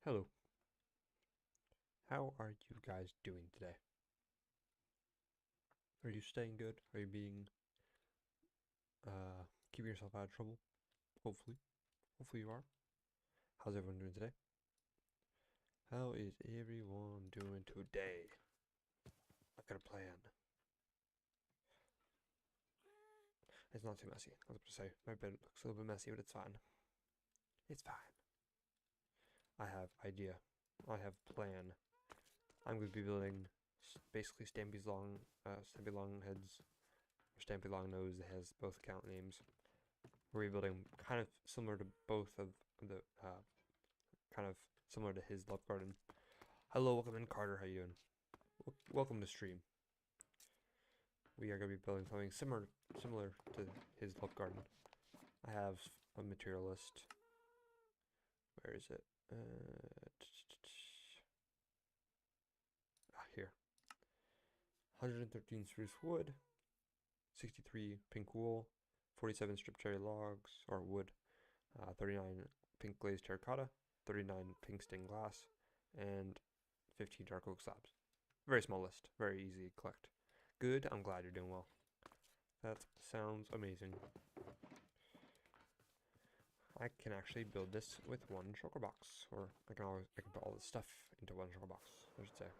Hello. How are you guys doing today? Are you staying good? Are you being keeping yourself out of trouble? Hopefully. Hopefully you are. How's everyone doing today? How is everyone doing today? I got a plan. It's not too messy. I was about to say my bed looks a little bit messy, but it's fine. It's fine. I have idea. I have plan. I'm going to be building basically Stampy long heads, or Stampy long nose that has both account names. We're rebuilding kind of similar to both of the kind of similar to his love garden. Hello, welcome in, Carter. How you doing? Welcome to stream. We are going to be building something similar to his love garden. I have a material list. Where is it? Here. 113 spruce wood, 63 pink wool, 47 strip cherry logs or wood, 39 pink glazed terracotta, 39 pink stained glass, and 15 dark oak slabs. Very small list, very easy to collect. Good, I'm glad you're doing well. That sounds amazing. I can actually build this with one shulker box, or I can put all this stuff into one shulker box, I should say.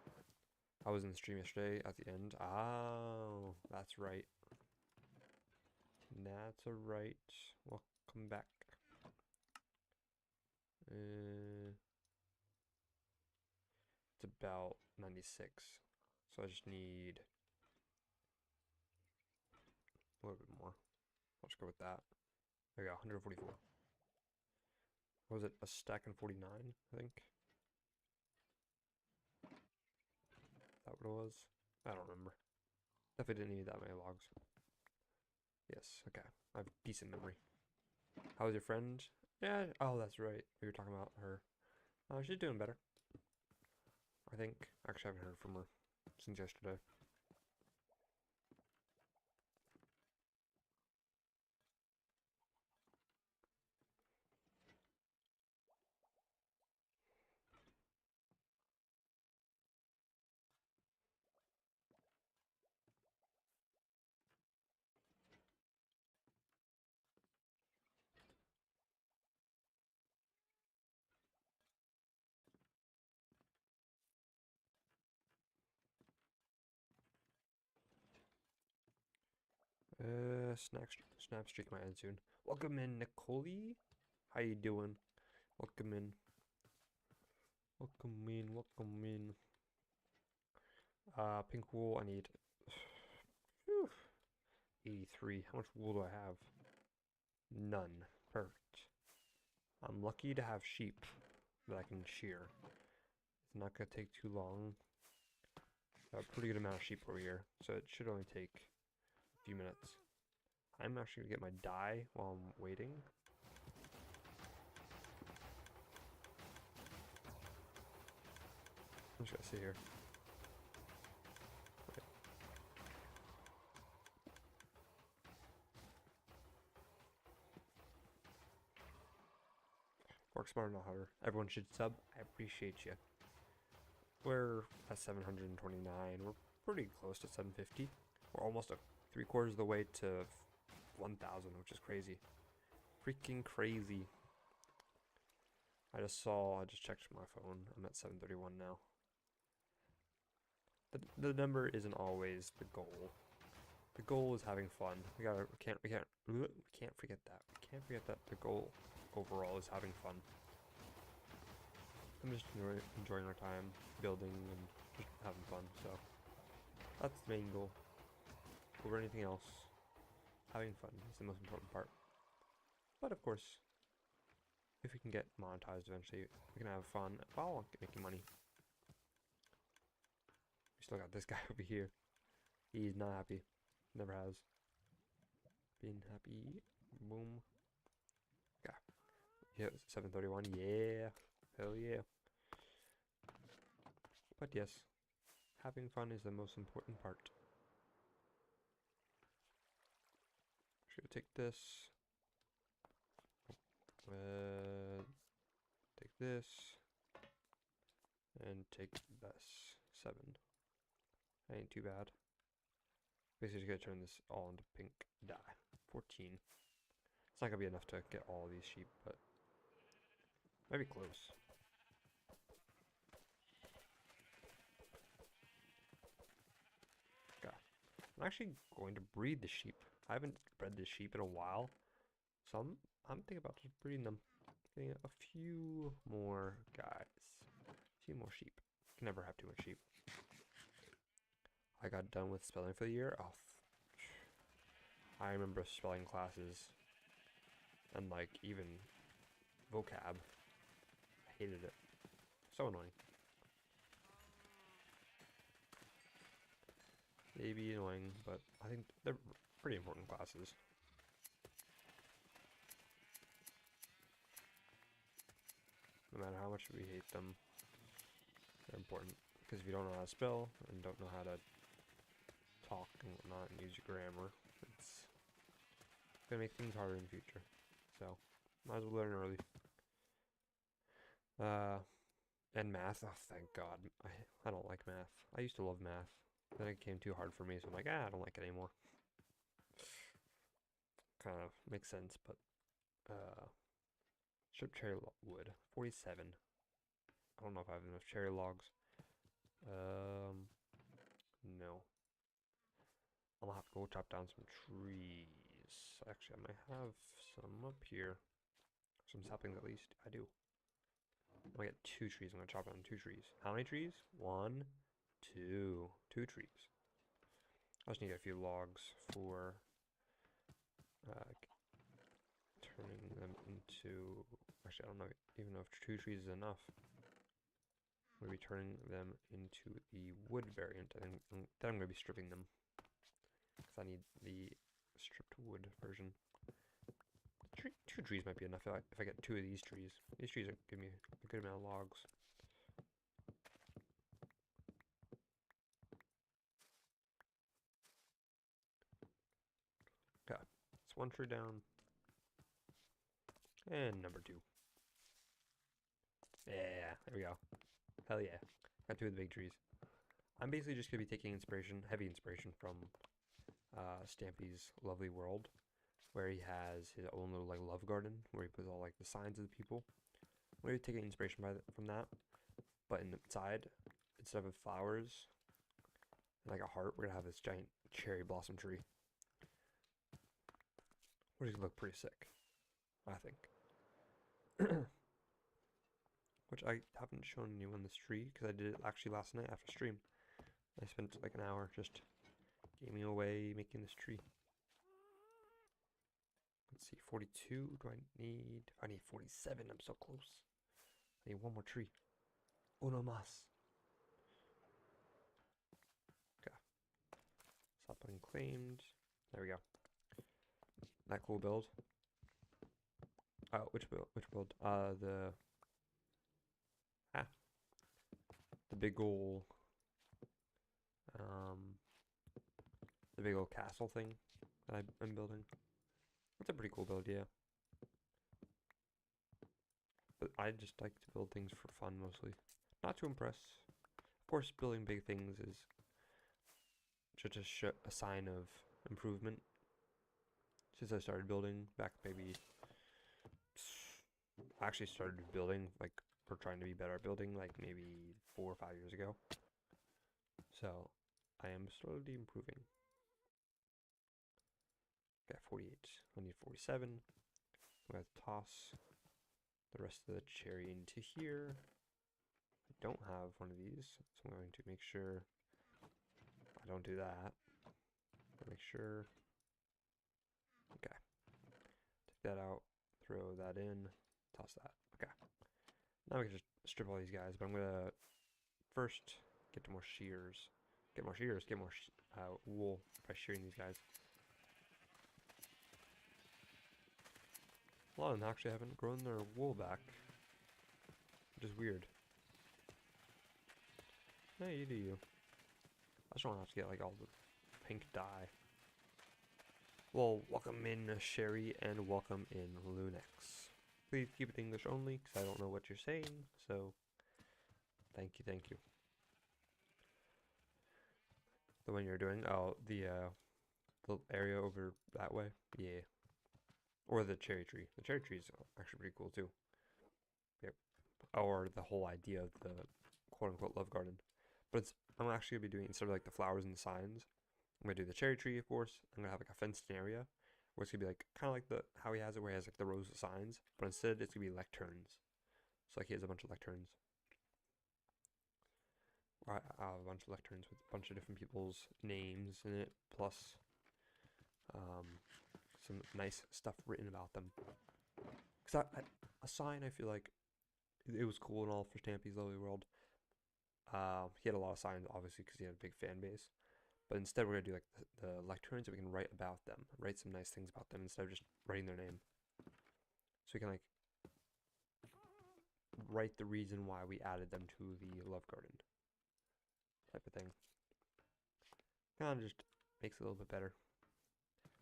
I was in the stream yesterday at the end. Oh, that's right. That's right. Welcome back. It's about 96. So I just need a little bit more. I'll just go with that. There we go, 144. What was it? A stack and 49, I think. Is that what it was? I don't remember. Definitely didn't need that many logs. Yes, okay. I have decent memory. How was your friend? Yeah, oh, that's right. We were talking about her. She's doing better. I think. Actually, I haven't heard from her since yesterday. Snap streak might end soon. Welcome in, Nicole. How you doing? Welcome in. Welcome in. Welcome in. Pink wool. I need 83. How much wool do I have? None. Perfect. I'm lucky to have sheep that I can shear. It's not gonna take too long. A pretty good amount of sheep over here, so it should only take a few minutes. I'm actually gonna get my dye while I'm waiting. I'm just gonna sit here. Okay. Work smarter, not harder. Everyone should sub. I appreciate you. We're at 729. We're pretty close to 750. We're almost 3/4 of the way to 1,000, which is crazy. Freaking crazy. I just checked my phone. I'm at 731 now. The number isn't always the goal. The goal is having fun. We can't forget that. We can't forget that the goal overall is having fun. I'm just enjoying our time building and just having fun, so that's the main goal. Over anything else, having fun is the most important part. But of course, if we can get monetized eventually, we can have fun while making money. We still got this guy over here. He's not happy. Never has. Been happy. Boom. Okay. Yeah, 731. Yeah. Hell yeah. But yes, having fun is the most important part. Should take this. Take this. and take this 7. That ain't too bad. Basically, just gonna turn this all into pink dye. 14. It's not gonna be enough to get all these sheep, but maybe close. Okay. I'm actually going to breed the sheep. I haven't bred the sheep in a while, so I'm thinking about just breeding them. Getting a few more guys. A few more sheep. Can never have too much sheep. I got done with spelling for the year. Oh, I remember spelling classes and like even vocab. I hated it. So annoying. Maybe annoying, but I think they're pretty important classes. No matter how much we hate them, they're important. Because if you don't know how to spell and don't know how to talk and whatnot and use your grammar, it's gonna make things harder in the future. So, might as well learn early. And math, oh thank God. I don't like math. I used to love math. Then it became too hard for me, so I'm like, I don't like it anymore. Kind of makes sense, but strip cherry wood, 47. I don't know if I have enough cherry logs. No. I'm gonna have to go chop down some trees. Actually, I might have some up here. Some saplings at least. I do. I'm gonna get 2 trees. I'm gonna chop down 2 trees. How many trees? 1, 2. 2 trees. I just need a few logs for turning them into... Actually, I don't know even know if 2 trees is enough. I'm going to be turning them into the wood variant, and then I'm going to be stripping them. Because I need the stripped wood version. 2 trees might be enough if I get 2 of these trees. These trees are giving me a good amount of logs. Okay, it's 1 tree down. And number 2. Yeah, there we go. Hell yeah. Got 2 of the big trees. I'm basically just going to be taking inspiration, heavy inspiration from Stampy's Lovely World, where he has his own little like love garden, where he puts all like the signs of the people. I'm going to be taking inspiration from that, but inside, instead of flowers and like a heart, we're going to have this giant cherry blossom tree. Which is look pretty sick, I think. Which I haven't shown anyone this tree, because I did it actually last night after stream. I spent like an hour just gaming away, making this tree. Let's see, 42 do I need? I need 47, I'm so close. I need 1 more tree. Uno más. Okay. Sapling claimed. There we go. That cool build. Which build? The big ol' castle thing that I'm building. It's a pretty cool build, yeah. But I just like to build things for fun mostly, not to impress. Of course, building big things is just a sign of improvement. Since I started building back, maybe I actually started building like or trying to be better at building like maybe 4 or 5 years ago. So I am slowly improving. Got 48. I need 47. I'm gonna toss the rest of the cherry into here. I don't have one of these, so I'm going to make sure I don't do that. Make sure. Okay. Take that out. Throw that in. Toss that. Okay. Now we can just strip all these guys, but I'm gonna first get to more shears. Get more shears. Get more wool by shearing these guys. A lot of them actually haven't grown their wool back, which is weird. Hey, you do you. I just don't have to get like all the pink dye. Well, welcome in Sherry and welcome in Lunex. Please keep it English only, because I don't know what you're saying, so Thank you, thank you. The one you're doing? Oh, the area over that way? Yeah. Or the cherry tree. The cherry tree is actually pretty cool too. Yep. Or the whole idea of the quote-unquote love garden. But I'm actually gonna be doing, instead of like the flowers and the signs, I'm gonna do the cherry tree, of course. I'm gonna have like a fenced-in area where it's gonna be like kind of like the how he has it, where he has like the rows of signs, but instead it's gonna be lecterns. So like he has a bunch of lecterns. I have a bunch of lecterns with a bunch of different people's names in it, plus some nice stuff written about them. Because a sign, I feel like it was cool and all for Stampy's Lovely World. He had a lot of signs, obviously, because he had a big fan base. But instead, we're gonna do like the lecterns that we can write about them, write some nice things about them instead of just writing their name. So we can like write the reason why we added them to the love garden, type of thing. Kind of just makes it a little bit better.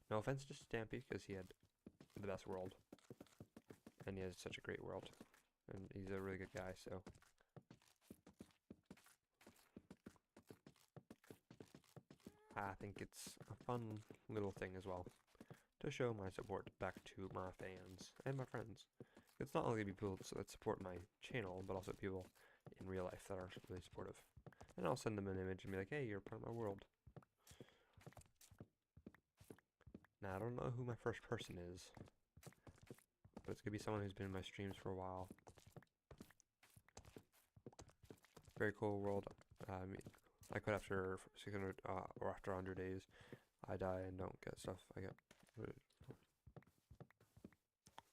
No offense to Stampy, because he had the best world, and he has such a great world, and he's a really good guy. So. I think it's a fun little thing as well to show my support back to my fans and my friends. It's not only people that support my channel, but also people in real life that are really supportive. And I'll send them an image and be like, hey, you're part of my world. Now, I don't know who my first person is, but it's going to be someone who's been in my streams for a while. Very cool world. I quit after 600 or after 100 days. I die and don't get stuff. I get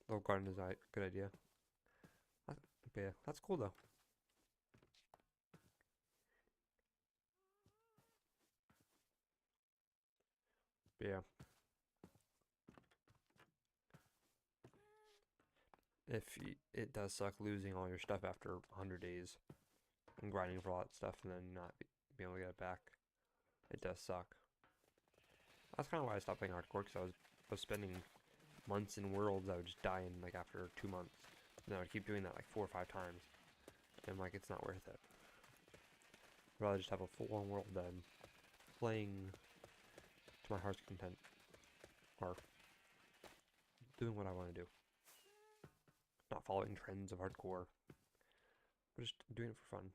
Love garden is a good idea. But yeah, that's cool though. But yeah. It does suck losing all your stuff after 100 days and grinding for all that stuff and then not being able to get it back. It does suck. That's kind of why I stopped playing hardcore, because I was spending months in worlds I would just die in like after 2 months. And I would keep doing that like 4 or 5 times. And like, it's not worth it. I'd rather just have a full-on world than playing to my heart's content. Or doing what I want to do. Not following trends of hardcore. But just doing it for fun.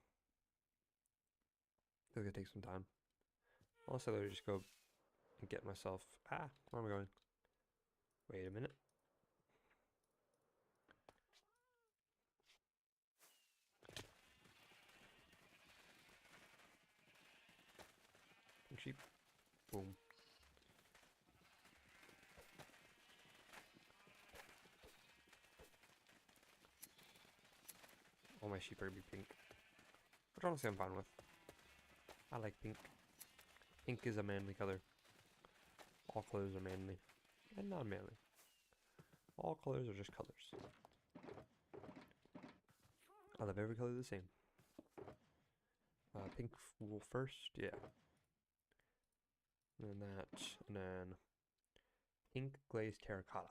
It's gonna take some time. Also, I'd just go and get myself... where am I going? Wait a minute. Pink sheep. Boom. All my sheep are gonna be pink. Which honestly I'm fine with. I like pink. Pink is a manly color. All colors are manly. And non-manly. All colors are just colors. I love every color the same. Pink wool first, yeah. And then that, and then pink glazed terracotta.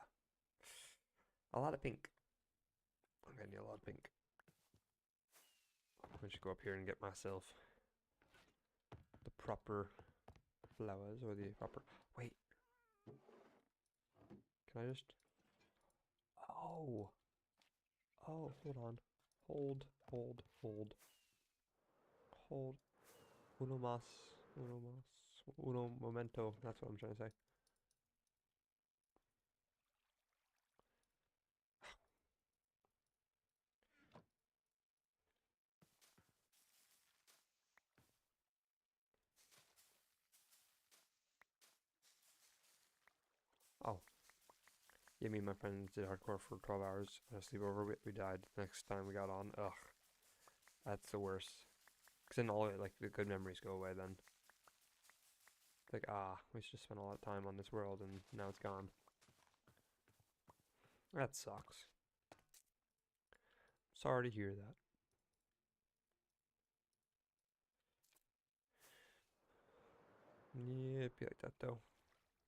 A lot of pink. I'm gonna need a lot of pink. I should go up here and get myself the proper flowers, or the proper... Wait. Can I just... Oh, hold on. Hold. Uno momento. That's what I'm trying to say. Oh. Yeah, me and my friends did hardcore for 12 hours on a sleepover. We died the next time we got on. Ugh. That's the worst. Because then all like the good memories go away then. It's like, we just spent a lot of time on this world and now it's gone. That sucks. Sorry to hear that. Yeah, it'd be like that though.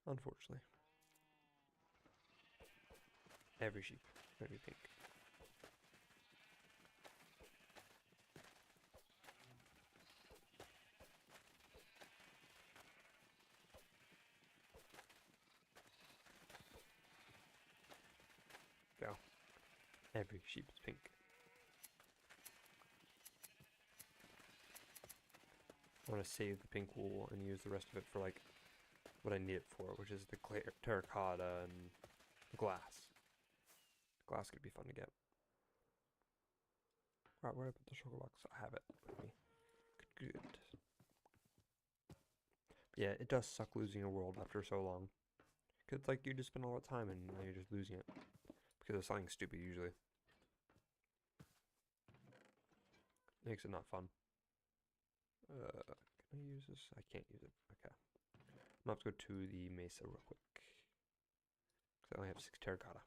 Unfortunately. Every sheep. Gonna be pink. Every sheep is pink. I want to save the pink wool and use the rest of it for like what I need it for, which is the terracotta and glass. Glass could be fun to get. Alright, where did I put the sugar box? I have it with me. Good. Yeah, it does suck losing a world after so long. Cause like you just spend all that time and now you're just losing it. Because of something stupid usually. Makes it not fun. Can I use this? I can't use it. Okay. I'm gonna have to go to the mesa real quick. Because I only have 6 terracotta.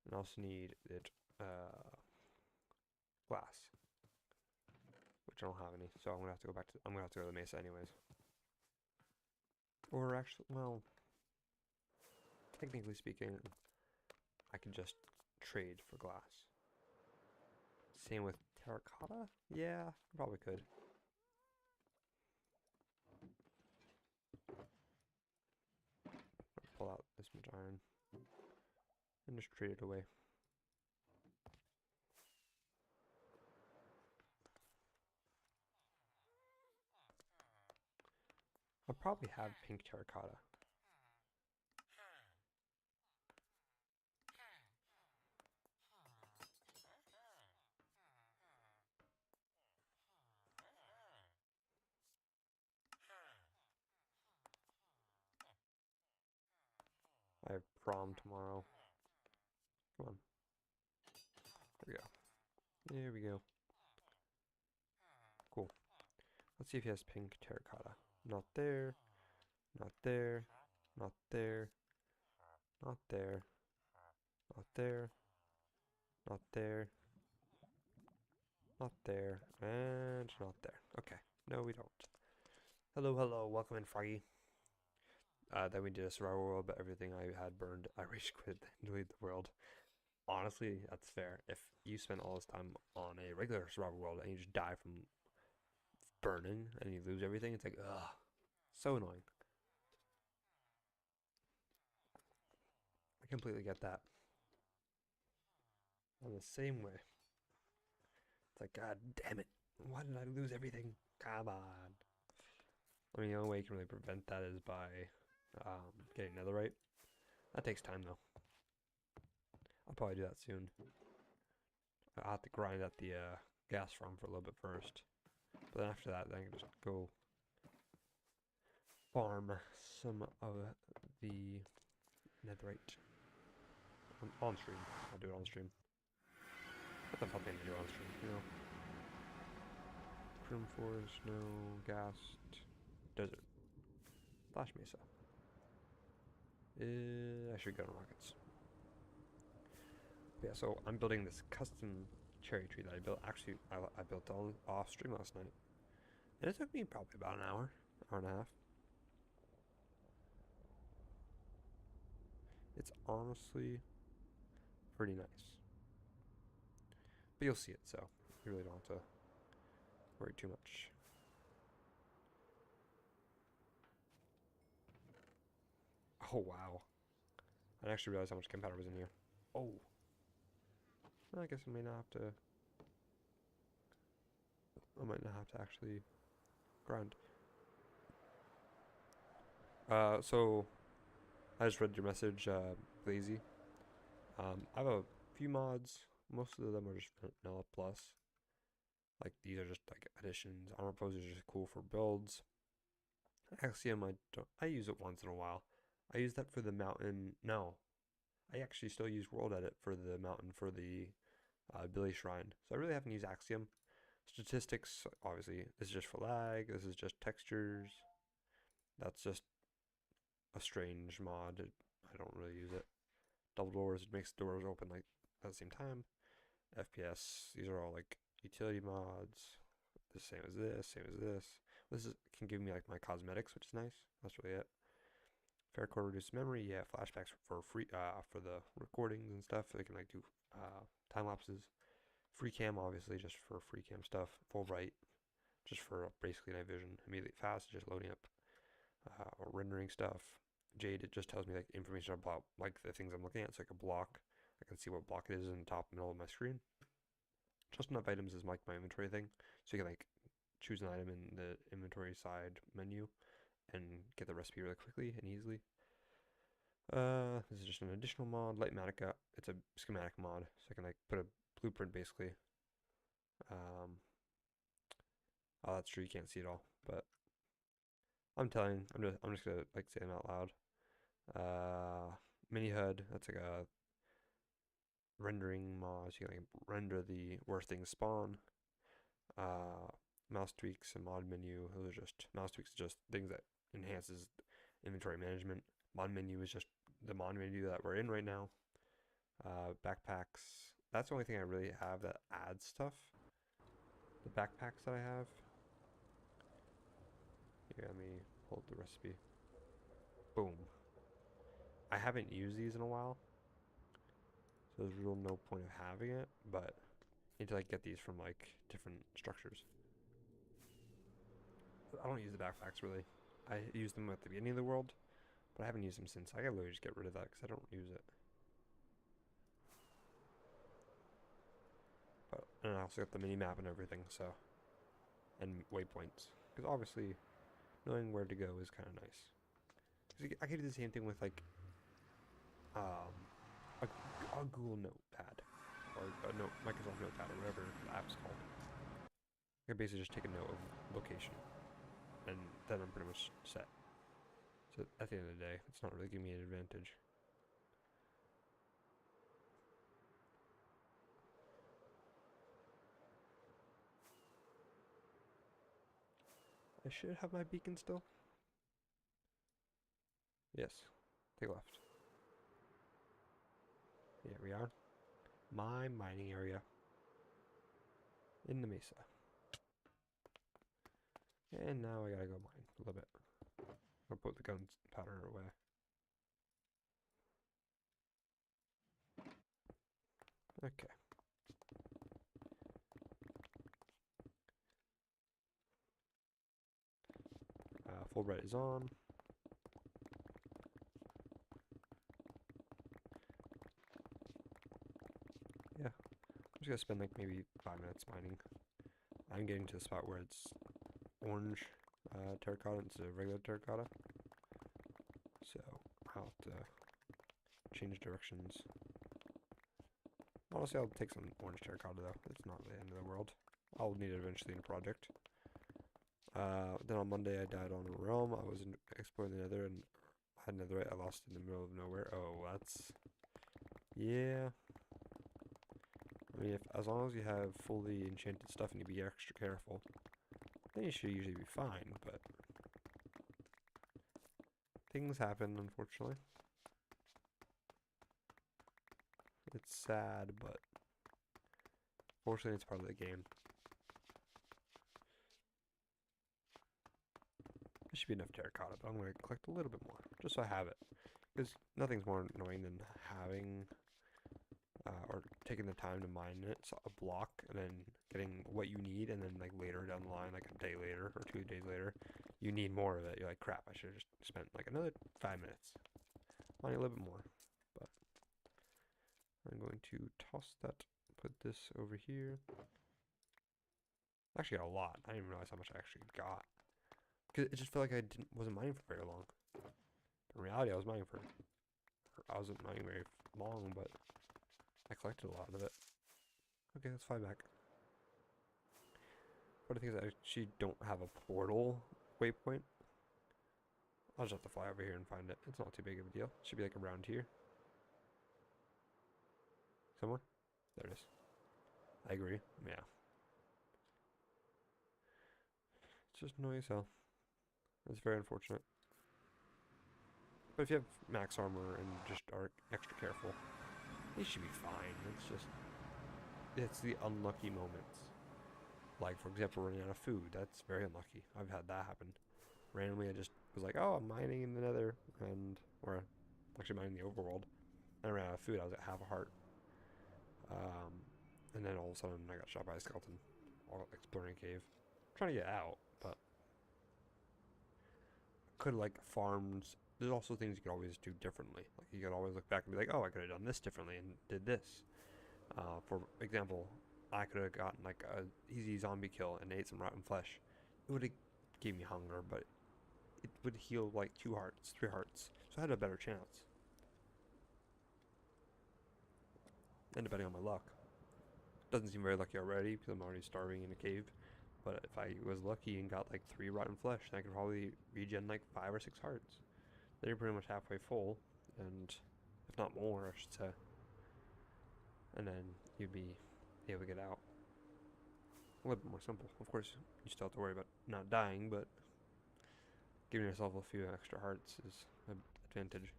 And I also need it glass. Which I don't have any, so I'm gonna have to go back to the mesa anyways. Or actually, well, technically speaking, I can just trade for glass. Same with terracotta? Yeah, I probably could. Pull out this much iron and just trade it away. I'll probably have pink terracotta. I have prom tomorrow. Come on. There we go. There we go. Cool. Let's see if he has pink terracotta. Not there. Not there. Not there. Not there. Not there. Not there. Not there. And not there. Okay. No, we don't. Hello, hello. Welcome in, Froggy. Then we did a survival world, but everything I had burned. I rage quit and deleted the world. Honestly, that's fair. If you spend all this time on a regular survival world and you just die from burning and you lose everything, it's like, ugh, so annoying. I completely get that. I'm the same way. It's like, God damn it. Why did I lose everything? Come on. I mean, the only way you can really prevent that is by getting netherite. That takes time, though. I'll probably do that soon. I'll have to grind at the gas farm for a little bit first. But then after that, then I can just go farm some of the netherite on stream. I'll do it on stream. What the fuck can I do on stream, you know? Crim forest, no, gas, desert. Flash Mesa. I should go to rockets. Yeah, so I'm building this custom cherry tree that I built. Actually, I built on off stream last night. And it took me probably about an hour and a half. It's honestly pretty nice. But you'll see it, so you really don't have to worry too much. Oh, wow. I didn't actually realize how much gunpowder was in here. Oh. I guess I may not have to... I might not have to actually grind. So... I just read your message, Lazy. I have a few mods. Most of them are just vanilla plus. Like, these are just, like, additions. Armor pose is just cool for builds. Axiom, I use it once in a while. I use that for the mountain. No. I actually still use World Edit for the mountain for the Billy Shrine. So I really haven't used Axiom. Statistics, obviously, this is just for lag. This is just textures. That's just a strange mod. I don't really use it. Double doors, it makes doors open like at the same time. FPS, these are all like utility mods. The same as this, same as this. This can give me like my cosmetics, which is nice. That's really it. Faircore reduced memory, yeah. Flashbacks for free for the recordings and stuff. They can like do time lapses. Free cam, obviously, just for free cam stuff. Full bright, just for basically night vision. Immediately fast, just loading up or rendering stuff. Jade, it just tells me like information about like the things I'm looking at. It's like a block. I can see what block it is in the top middle of my screen. Just enough items is like my inventory thing, so you can like choose an item in the inventory side menu and get the recipe really quickly and easily. This is just an additional mod, Lightmatica. It's a schematic mod, so I can like put a blueprint basically. Oh, that's true. You can't see it all, but I'm just gonna like say them out loud. Mini HUD. That's like a rendering mod. So you can like render where things spawn. Mouse tweaks and mod menu. Those are just mouse tweaks. Just things that enhances inventory management. Mod menu is just the mod menu that we're in right now. Backpacks. That's the only thing I really have that adds stuff. The backpacks that I have. Here, let me hold the recipe. Boom. I haven't used these in a while, so there's real no point of having it, but I need to like get these from like different structures. I don't use the backpacks really. I used them at the beginning of the world, but I haven't used them since. I gotta literally just get rid of that because I don't use it. But and I also got the mini map and everything, so and waypoints because obviously knowing where to go is kind of nice. Cause I could do the same thing with like a Google Notepad or a Microsoft Notepad or whatever the app's called. I can basically just take a note of location, and then I'm pretty much set. So at the end of the day, it's not really giving me an advantage. I should have my beacon still. Yes, take left. Here we are. My mining area in the mesa. And now I gotta go mine a little bit. I'll put the gunpowder away. Okay. Full red is on. Yeah, I'm just gonna spend like maybe 5 minutes mining. I'm getting to the spot where it's orange terracotta instead of regular terracotta. So I'll have to change directions. Honestly, I'll take some orange terracotta though. It's not the end of the world. I'll need it eventually in a project. Then on Monday I died on a realm. I was exploring the nether and had netherite. I lost it in the middle of nowhere. Oh, that's... Yeah. I mean, as long as you have fully enchanted stuff and you be extra careful, then you should usually be fine, but... Things happen, unfortunately. It's sad, but... Fortunately, it's part of the game. There should be enough terracotta, but I'm going to collect a little bit more, just so I have it. Because nothing's more annoying than having, or taking the time to mine it, so a block, and then getting what you need, and then like later down the line, like a day later, or 2 days later, you need more of it. You're like, crap, I should have just spent like another 5 minutes. Mining a little bit more, but I'm going to toss that, put this over here. Actually got a lot. I didn't even realize how much I actually got. Cause it just felt like I wasn't mining for very long. In reality, I wasn't mining very long, but I collected a lot of it. Okay, let's fly back. But I think is I actually don't have a portal waypoint. I'll just have to fly over here and find it. It's not too big of a deal. It should be like around here. Somewhere? There it is. I agree. Yeah. It's just annoying as hell. It's very unfortunate. But if you have max armor and just are extra careful, you should be fine. It's the unlucky moments. Like, for example, running out of food. That's very unlucky. I've had that happen. Randomly, I just was like, oh, I'm mining in the nether, or actually mining the overworld. And I ran out of food. I was at half a heart. And then all of a sudden, I got shot by a skeleton while exploring a cave. I'm trying to get out, but could have like farmed there's also things you could always do differently. Like you could always look back and be like, oh, I could have done this differently and did this. For example, I could have gotten like a easy zombie kill and ate some rotten flesh. It would have gave me hunger, but it would heal like 2 hearts, 3 hearts. So I had a better chance. And depending on my luck. Doesn't seem very lucky already because I'm already starving in a cave. But if I was lucky and got like 3 rotten flesh, then I could probably regen like 5 or 6 hearts. Then you're pretty much halfway full, and if not more, I should say. And then you'd be able to get out. A little bit more simple. Of course, you still have to worry about not dying, but giving yourself a few extra hearts is an advantage.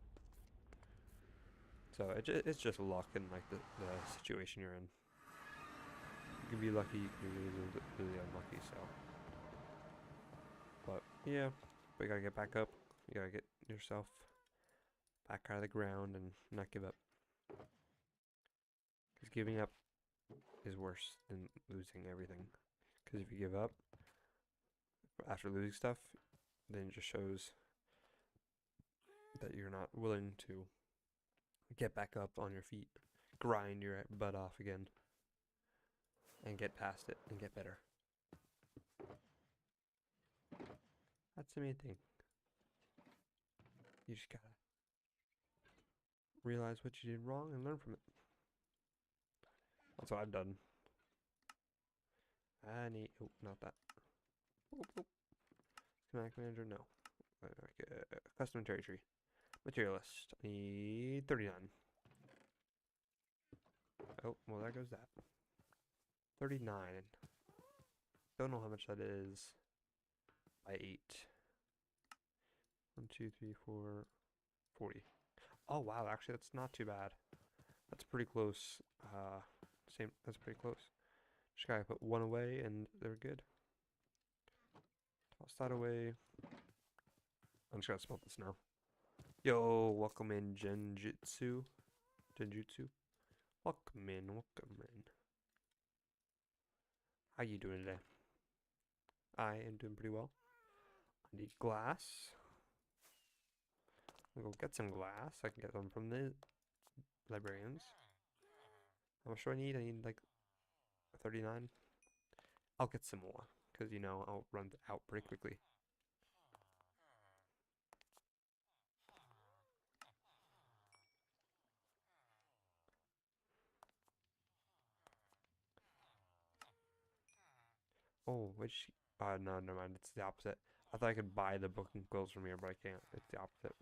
So it's just luck and like the situation you're in. You can be lucky, you can be really unlucky. So, but yeah, but you gotta get back up. You gotta get yourself back out of the ground and not give up. Because giving up is worse than losing everything. Because if you give up after losing stuff, then it just shows that you're not willing to get back up on your feet, grind your butt off again, and get past it and get better. That's the main thing. You just gotta realize what you did wrong and learn from it. That's what I've done. I need, oh, not that. Schematic manager, no. Custom territory. Materialist, I need 39. Oh, well, there goes that. 39. Don't know how much that is by 8. 1, 2, 3, 4, 40. Oh, wow, actually, that's not too bad. That's pretty close. That's pretty close. Just gotta put 1 away, and they're good. Toss that away. I'm just gonna smelt this now. Yo, welcome in, Genjutsu. Welcome in. How you doing today? I am doing pretty well. I need glass. I'm gonna go get some glass. I can get them from the librarians. How much do I need? I need like 39. I'll get some more, because you know I'll run out pretty quickly. Oh, which? No, never mind. It's the opposite. I thought I could buy the book and quills from here, but I can't. It's the opposite.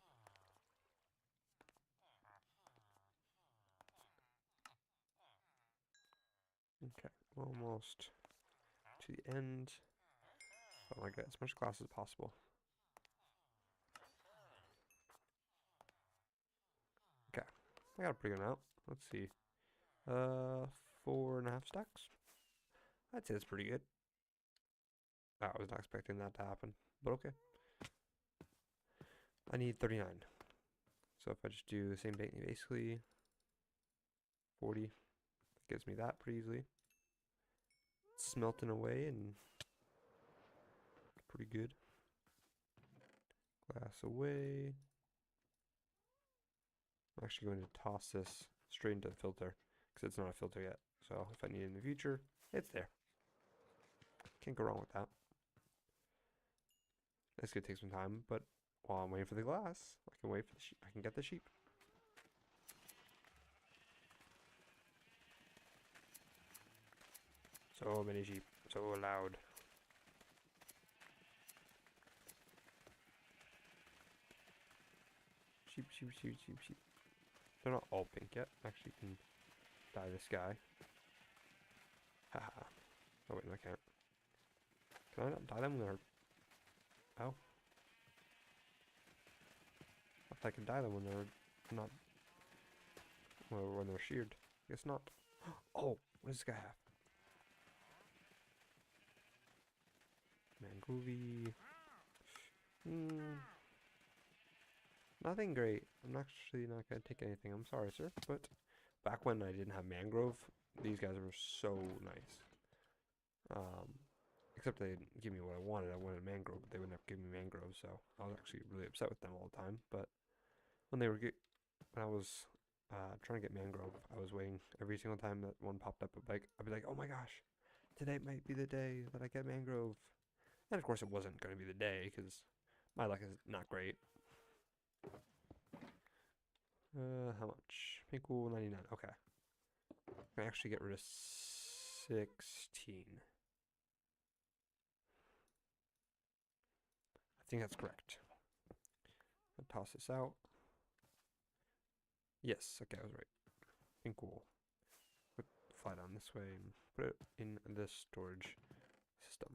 Okay, almost to the end. So I want to get as much glass as possible. Okay, I got a pretty good amount. Let's see. 4.5 stacks. I'd say that's pretty good. I was not expecting that to happen, but okay. I need 39. So if I just do the same thing, basically 40, that gives me that pretty easily. It's smelting away and pretty good. Glass away. I'm actually going to toss this straight into the filter because it's not a filter yet. So if I need it in the future, it's there. Can't go wrong with that. This could take some time, but while I'm waiting for the glass, I can wait for the sheep. I can get the sheep. So many sheep, so loud. Sheep. They're not all pink yet. Actually, can dye this guy. Haha. Oh wait, no, I can't. Can I not dye them when they're... Oh. If I can dye them when they're not... Well, when they're sheared. Guess not. Oh, what does this guy have? Mangrovey. Nothing great. I'm actually not going to take anything. I'm sorry, sir. But back when I didn't have mangrove, these guys were so nice. except they didn't give me what I wanted. I wanted mangrove, but they wouldn't have given me mangrove, so I was actually really upset with them all the time. But when they were when I was trying to get mangrove, I was waiting every single time that one popped up. I'd be like, oh my gosh, today might be the day that I get mangrove. And of course, it wasn't going to be the day because my luck is not great. How much? Pinkwool 99. Okay. I can actually get rid of 16. I think that's correct. I'll toss this out. Yes, okay, I was right. Pinkwool. Fly down this way and put it in the storage system.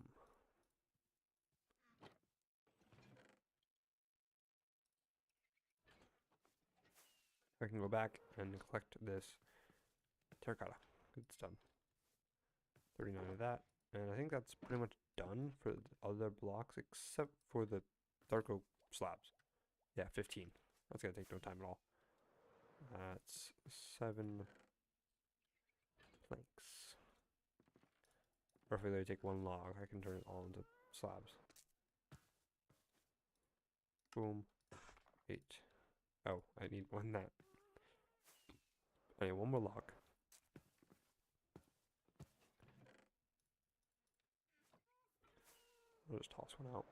I can go back and collect this terracotta. It's done. 39 of that. And I think that's pretty much done for the other blocks except for the dark oak slabs. Yeah, 15. That's going to take no time at all. That's 7 planks. Roughly, they take 1 log. I can turn it all into slabs. Boom. 8. Oh, I need one that. I need 1 more log. I'll just toss one out.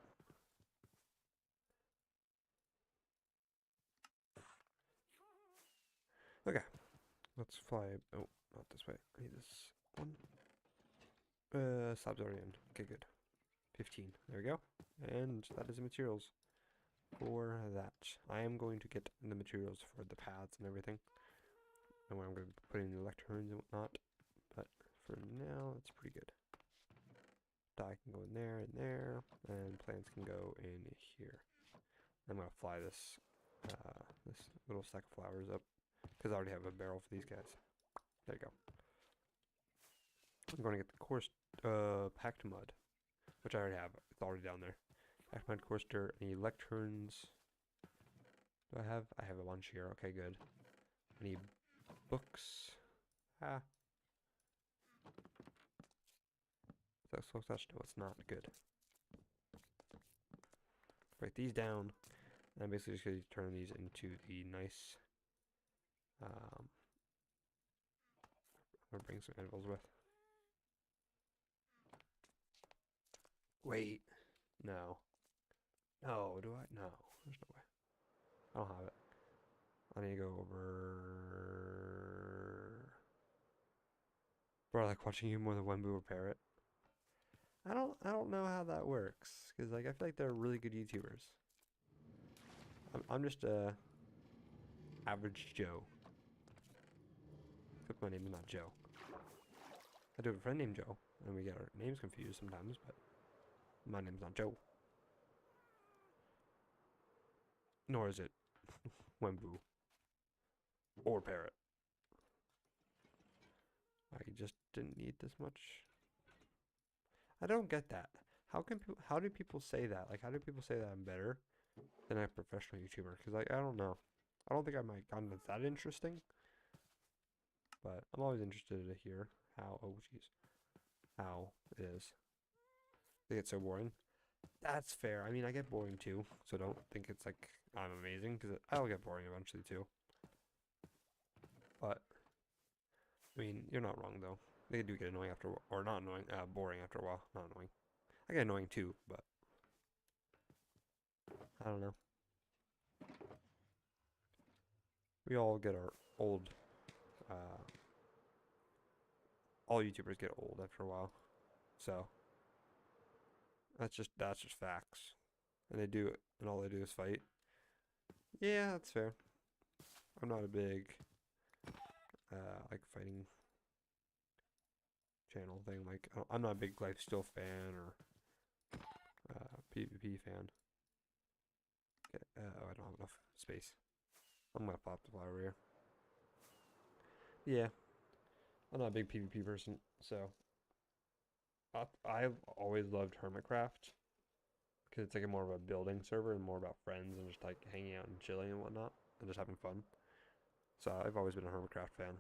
Okay. Let's fly. Oh, not this way. I need this one. Slabs already in. Okay, good. 15. There we go. And that is the materials for that. I am going to get the materials for the paths and everything. And where I'm going to be putting the lecterns and whatnot. But for now, it's pretty good. Dye can go in there and there. And plants can go in here. I'm going to fly this little stack of flowers up. Because I already have a barrel for these guys. There you go. I'm going to get the coarse packed mud, which I already have. It's already down there. Packed mud, coarse dirt, any lecterns. Do I have? I have a bunch here. Okay, good. I need books. Ah. Is that slow touch? No, it's not. Good. Break these down. And I'm basically just going to turn these into the nice. I'm going to bring some anvils with. Wait. No. No, do I? No. There's no way. I don't have it. I need to go over. Bro, I like watching you more than Wenbu or Parrot. I don't know how that works. Because like I feel like they're really good YouTubers. I'm just a average Joe. Except my name is not Joe. I do have a friend named Joe, and we get our names confused sometimes, but my name's not Joe. Nor is it Wenbu. Or Parrot. I just didn't need this much. I don't get that. How do people say that? Like, how do people say that I'm better than a professional YouTuber? Because, like, I don't know. I don't think my content's that interesting. But I'm always interested to hear how it is. They get so boring. That's fair. I mean, I get boring too. So don't think it's like I'm amazing, because I'll get boring eventually too. But, I mean, you're not wrong though. They do get annoying after, or not annoying, boring after a while. Not annoying. I get annoying too, but I don't know. We all get our old, all YouTubers get old after a while. So, that's just facts. And they do it, and all they do is fight. Yeah, that's fair. I'm not a big, like, fighting channel thing. Like, I'm not a big lifesteal fan or PvP fan. Okay, I don't have enough space. I'm gonna pop the flower here. Yeah, I'm not a big PvP person, so I've always loved Hermitcraft because it's like a more of a building server and more about friends and just like hanging out and chilling and whatnot and just having fun. So I've always been a Hermitcraft fan.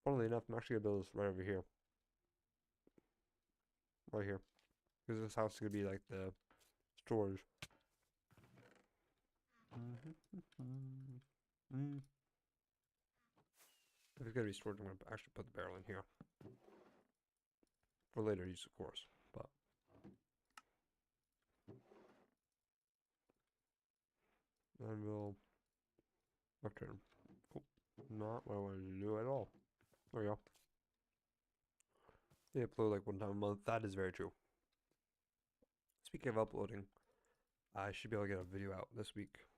Funnily enough, I'm actually gonna build this right over here. Right here. Because this house is gonna be like the storage. If it's gonna be storage, I'm gonna actually put the barrel in here. For later use, of course. But then we'll return. Oh, not what I wanted to do at all. There we go. They upload like one time a month. That is very true. Speaking of uploading, I should be able to get a video out this week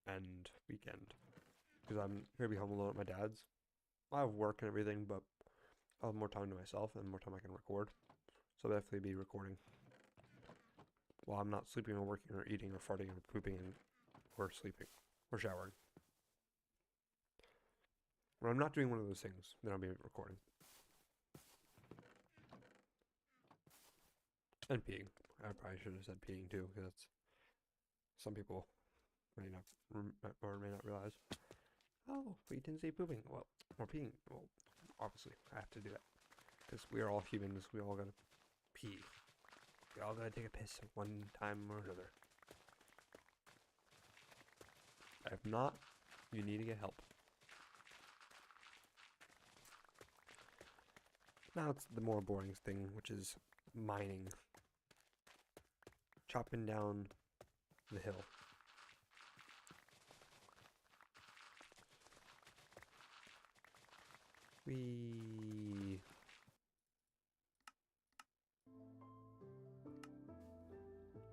and weekend. Because I'm going to be home alone at my dad's. I have work and everything, but I'll have more time to myself and more time I can record. So I'll definitely be recording while I'm not sleeping or working or eating or farting or pooping or sleeping or showering. When I'm not doing one of those things, then I'll be recording. And peeing. I probably should have said peeing too, because that's some people may not or may not realize. Oh, but you didn't say pooping. Well, or peeing. Well, obviously, I have to do that because we are all humans. We all gotta pee. We all gotta take a piss one time or another. If not, you need to get help. Now it's the more boring thing, which is mining. Chopping down the hill.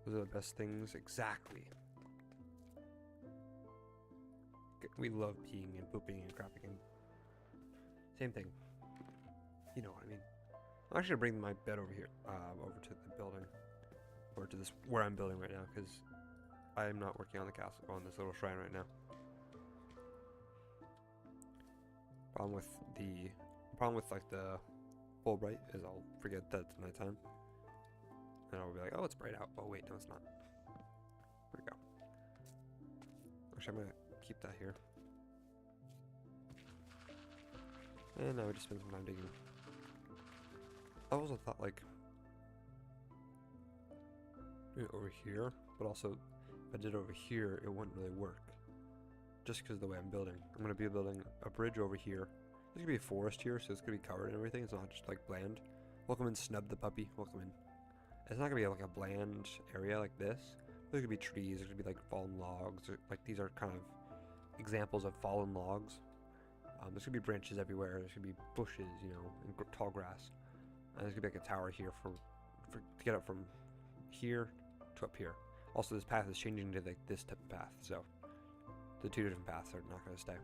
Those are the best things. Exactly. We love peeing and pooping and crapping and same thing. You know what I mean. I'm actually gonna bring my bed over here, over to the building, or to this where I'm building right now, because I am not working on the castle on this little shrine right now. Problem with like the full bright is I'll forget that it's nighttime, and I'll be like, oh, it's bright out. Oh wait, no, it's not. There we go. Actually, I'm gonna keep that here, and now we just spend some time digging. I also thought like doing it over here, but also if I did it over here, it wouldn't really work. Just because of the way I'm building. I'm going to be building a bridge over here. There's going to be a forest here, so it's going to be covered and everything. It's not just like bland. Welcome in, Snub the puppy. Welcome in. It's not going to be like a bland area like this. There's going to be trees. There's going to be like fallen logs. Like these are kind of examples of fallen logs. There's going to be branches everywhere. There's going to be bushes, you know, and tall grass. And there's going to be like a tower here to get up from here to up here. Also, this path is changing to like this type of path, so the two different paths are not going to stay.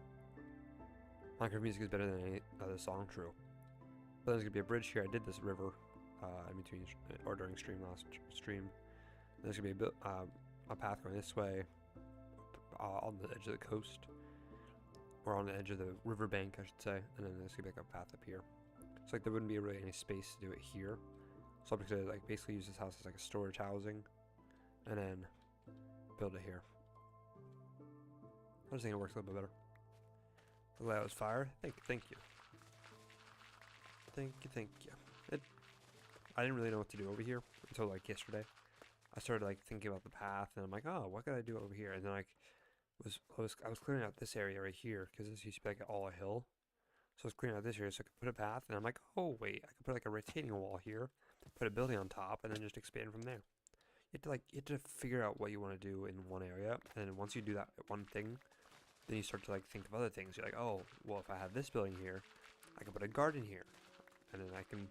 Minecraft music is better than any other song, true. But there's going to be a bridge here. I did this river in between, or during last stream. There's going to be a path going this way on the edge of the coast, or on the edge of the riverbank, I should say. And then there's going to be like a path up here. So like there wouldn't be really any space to do it here. So I'm going to like basically use this house as like a storage housing, and then build it here. I just think it works a little bit better. The layout is fire. Thank you. Thank you. I didn't really know what to do over here until like yesterday. I started like thinking about the path, and I'm like, oh, what could I do over here? And then I was clearing out this area right here because this used to be like all a hill. So I was clearing out this area so I could put a path, and I'm like, oh wait, I could put like a retaining wall here, put a building on top, and then just expand from there. You have to figure out what you want to do in one area, and then once you do that one thing, then you start to like think of other things. You're like, oh, well, if I have this building here, I can put a garden here, and then I can,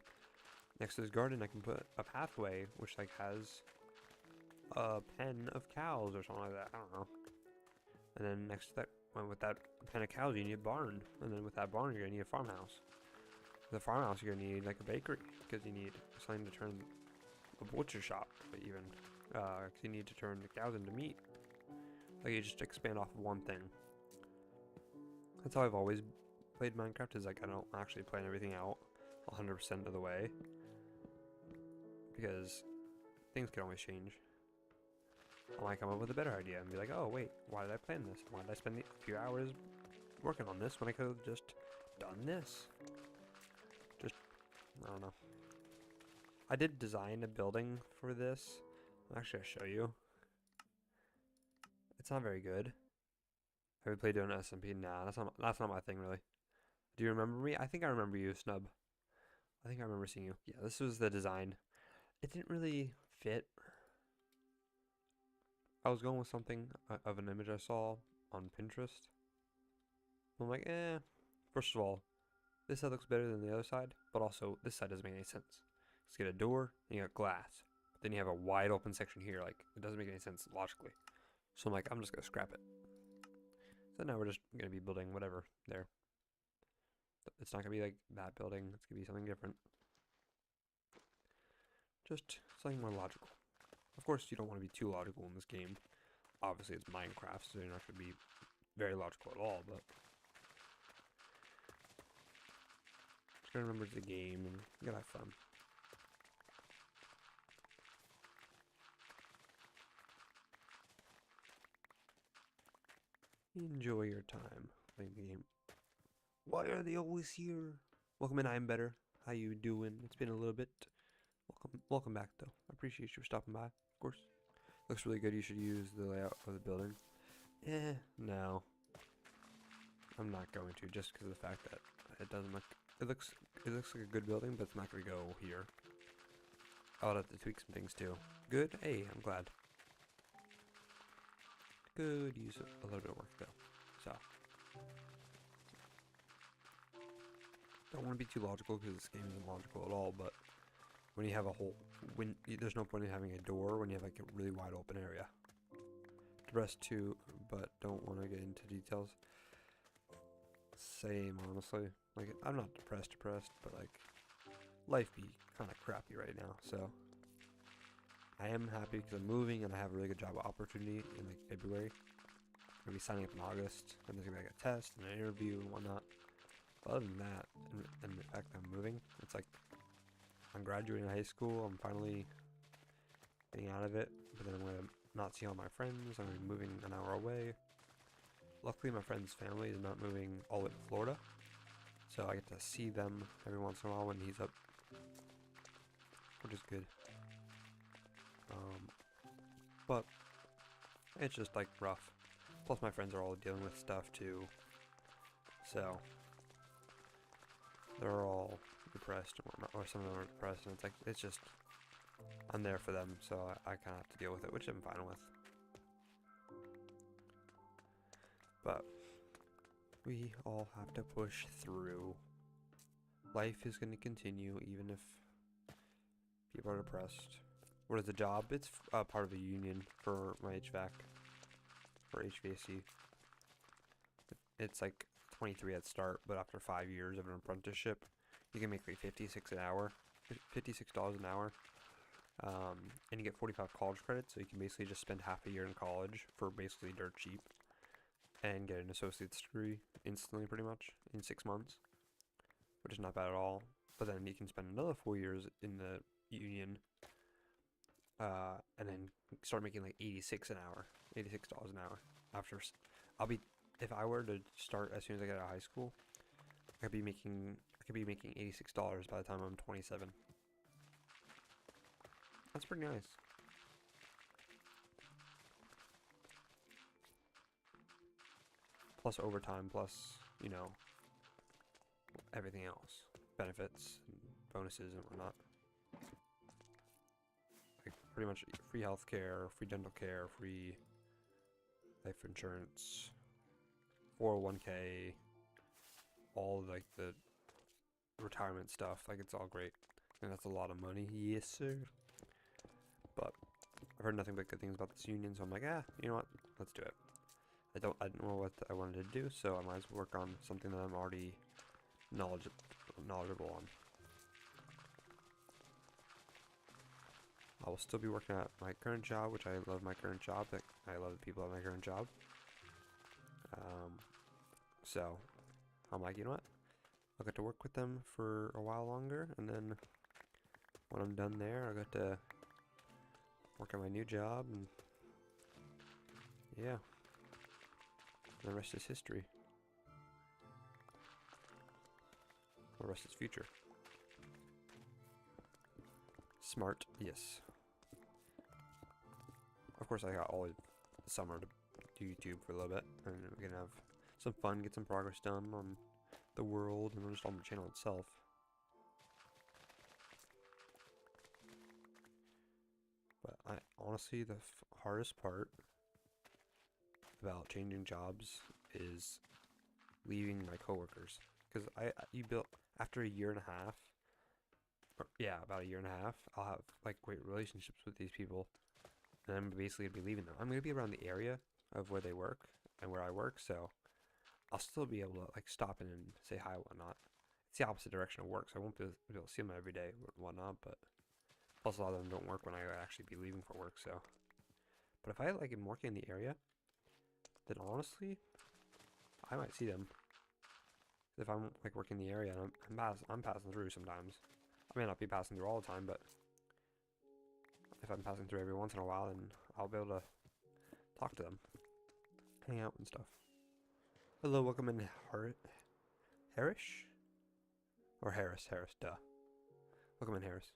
next to this garden, I can put a pathway which like has a pen of cows or something like that. I don't know. And then next to that, with that pen of cows, you need a barn, and then with that barn, you're gonna need a farmhouse. With the farmhouse, you're gonna need like a bakery because you need something to turn a butcher shop, even because you need to turn the cows into meat. Like you just expand off of one thing. That's how I've always played Minecraft, is like I don't actually plan everything out 100% of the way, because things can always change. I might come up with a better idea and be like, oh wait, why did I plan this? Why did I spend a few hours working on this when I could have just done this? I don't know. I did design a building for this. Actually, I'll show you. It's not very good. Have you played doing SMP? Nah, that's not my thing really. Do you remember me? I think I remember you, Snub. I think I remember seeing you. Yeah, this was the design. It didn't really fit. I was going with something of an image I saw on Pinterest. I'm like, first of all, this side looks better than the other side, but also this side doesn't make any sense. Let's get a door, and you got glass. But then you have a wide open section here, like, it doesn't make any sense logically. So I'm like, I'm just gonna scrap it. So now we're just gonna be building whatever there. It's not gonna be like that building, it's gonna be something different. Just something more logical. Of course, you don't want to be too logical in this game. Obviously, it's Minecraft, so you're not going to be very logical at all, but just gotta remember it's a game and you gotta have fun. Enjoy your time playing the game. Why are they always here? Welcome in, I'm better. How you doing? It's been a little bit. Welcome back though. I appreciate you stopping by, of course. Looks really good. You should use the layout of the building. No. I'm not going to, just because of the fact that it doesn't look. It looks like a good building, but it's not going to go here. I'll have to tweak some things too. Good. Hey, I'm glad. Could use a little bit of work though. So don't want to be too logical because this game isn't logical at all. But when you have there's no point in having a door when you have like a really wide open area. Depressed too, but don't want to get into details. Same, honestly. Like, I'm not depressed, but like, life be kind of crappy right now. So I am happy because I'm moving and I have a really good job opportunity in like February. I'm gonna be signing up in August, and there's gonna be like a test and an interview and whatnot. But other than that, and the fact that I'm moving, it's like I'm graduating high school. I'm finally getting out of it, but then I'm gonna not see all my friends. I'm gonna be moving an hour away. Luckily, my friend's family is not moving all the way to Florida, so I get to see them every once in a while when he's up, which is good. But it's just like rough. Plus, my friends are all dealing with stuff too, so they're all depressed and whatnot, or some of them are depressed, and it's just I'm there for them, so I kind of have to deal with it, which I'm fine with. But we all have to push through. Life is going to continue even if people are depressed. What is the job? It's part of a union for my HVAC, for HVAC. It's like 23 at start, but after 5 years of an apprenticeship, you can make like $56 an hour, and you get 45 college credits. So you can basically just spend half a year in college for basically dirt cheap, and get an associate's degree instantly, pretty much in 6 months, which is not bad at all. But then you can spend another 4 years in the union, and then start making like $86 an hour. If I were to start as soon as I get out of high school, I could be making $86 by the time I'm 27. That's pretty nice. Plus overtime, plus, you know, everything else. Benefits, and bonuses, and whatnot. Like, pretty much free healthcare, free dental care, free life insurance, 401k, all like the retirement stuff. Like, it's all great. And that's a lot of money. Yes, sir. But I've heard nothing but good things about this union, so I'm like, you know what? Let's do it. I don't know what I wanted to do, so I might as well work on something that I'm already knowledgeable on. I will still be working at my current job, which I love my current job. I love the people at my current job. So I'm like, you know what? I'll get to work with them for a while longer, and then when I'm done there, I'll get to work on my new job, and yeah. The rest is history. The rest is future. Smart, yes. Of course, I got all summer to do YouTube for a little bit, and we can have some fun, get some progress done on the world, and just on the channel itself. But honestly, the hardest part about changing jobs is leaving my coworkers, because you built after a year and a half, or, yeah, about a year and a half, I'll have like great relationships with these people, and I'm basically gonna be leaving them. I'm gonna be around the area of where they work and where I work, so I'll still be able to like stop in and say hi and whatnot. It's the opposite direction of work, so I won't be able to see them every day and whatnot, but plus a lot of them don't work when I actually be leaving for work, so. But if I like am working in the area, then honestly, I might see them. If I'm like working in the area and I'm passing through sometimes. I may not be passing through all the time, but if I'm passing through every once in a while, then I'll be able to talk to them, hang out and stuff. Hello, welcome in Harris? Or Harris, duh. Welcome in, Harris.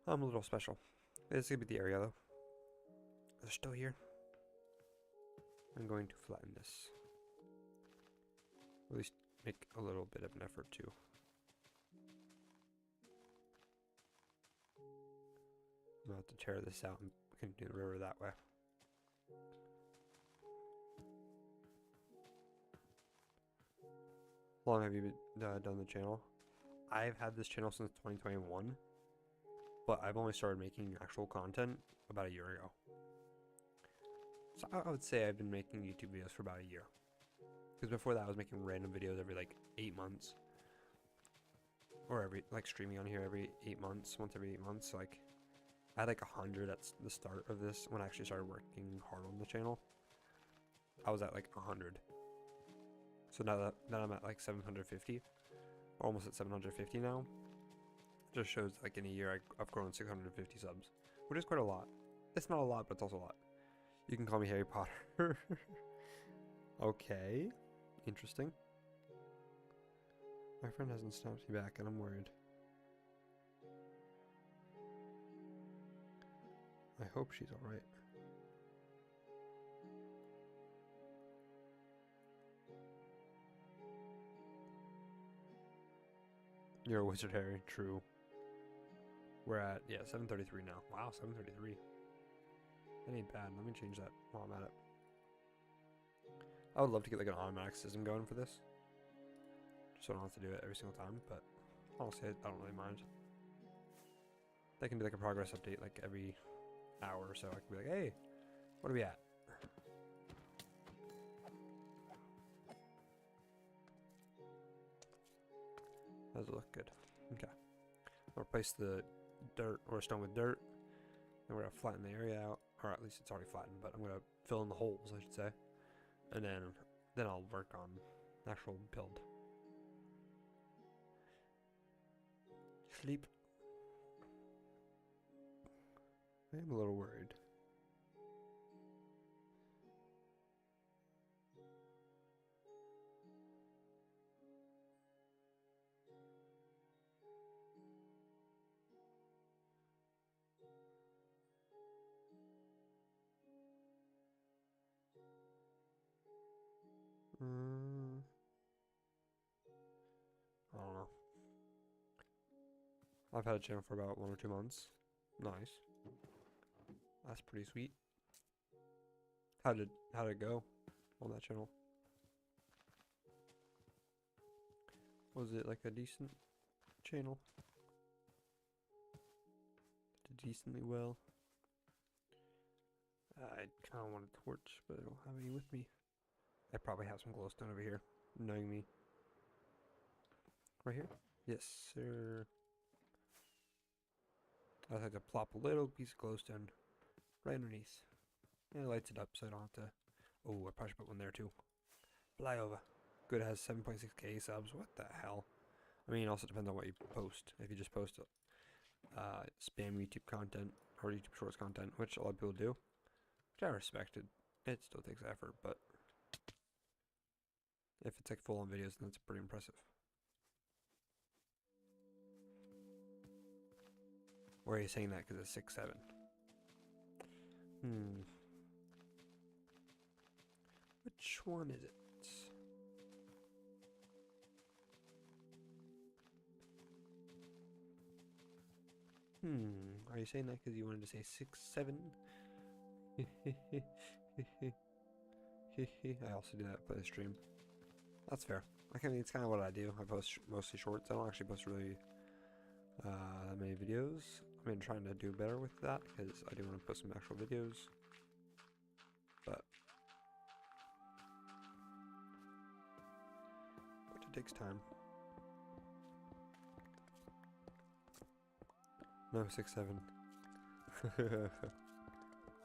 I'm a little special. It's gonna be the area, though. They're still here. I'm going to flatten this. At least make a little bit of an effort to. I'm about to tear this out and continue the river that way. How long have you done the channel? I've had this channel since 2021, but I've only started making actual content about a year ago. So I would say I've been making YouTube videos for about a year. Because before that I was making random videos every like 8 months. Or streaming on here every 8 months, once every 8 months. So like, I had like 100 at the start of this when I actually started working hard on the channel. I was at like 100. So now I'm at like 750. Almost at 750 now. It just shows like in a year I've grown 650 subs. Which is quite a lot. It's not a lot, but it's also a lot. You can call me Harry Potter. Okay. Interesting. My friend hasn't snapped me back and I'm worried. I hope she's alright. You're a wizard, Harry. True. We're at, yeah, 7:33 now. Wow, 7:33. That ain't bad. Let me change that while I'm at it. I would love to get like an automatic system going for this. Just so I don't have to do it every single time, but honestly, I don't really mind. That can be like a progress update like every hour or so. I can be like, hey, what are we at? Does it look good? Okay. I'll replace the dirt or stone with dirt. Then we're gonna flatten the area out, or at least it's already flattened, but I'm gonna fill in the holes, I should say. And then I'll work on actual build. Sleep. I am a little worried. I don't know. I've had a channel for about 1 or 2 months. Nice. That's pretty sweet. How did it go on that channel? Was it like a decent channel? Did decently well? I kind of want a torch, but I don't have any with me. I probably have some glowstone over here, knowing me. Right here? Yes, sir. I like to plop a little piece of glowstone right underneath. And it lights it up so I don't have to... Oh, I probably should put one there too. Fly over. Good, it has 7.6k subs. What the hell? I mean, it also depends on what you post. If you just post spam YouTube content or YouTube Shorts content, which a lot of people do, which I respected. It still takes effort, but if it's like full-on videos, then it's pretty impressive. Or are you saying that because it's 6'7"? Which one is it? Are you saying that because you wanted to say 6'7"? I also do that for the stream. That's fair. It's kind of what I do. I post mostly shorts. I don't actually post really that many videos. I've been trying to do better with that because I do want to post some actual videos. But it takes time. No, 6'7".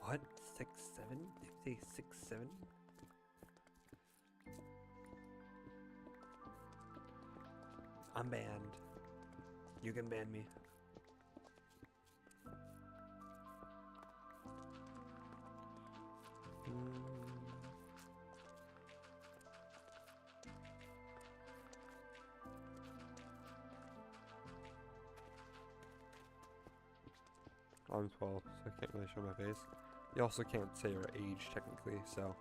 What? 6'7"? Did you say 6'7"? I'm banned. You can ban me. I'm 12, so I can't really show my face. You also can't say your age technically, so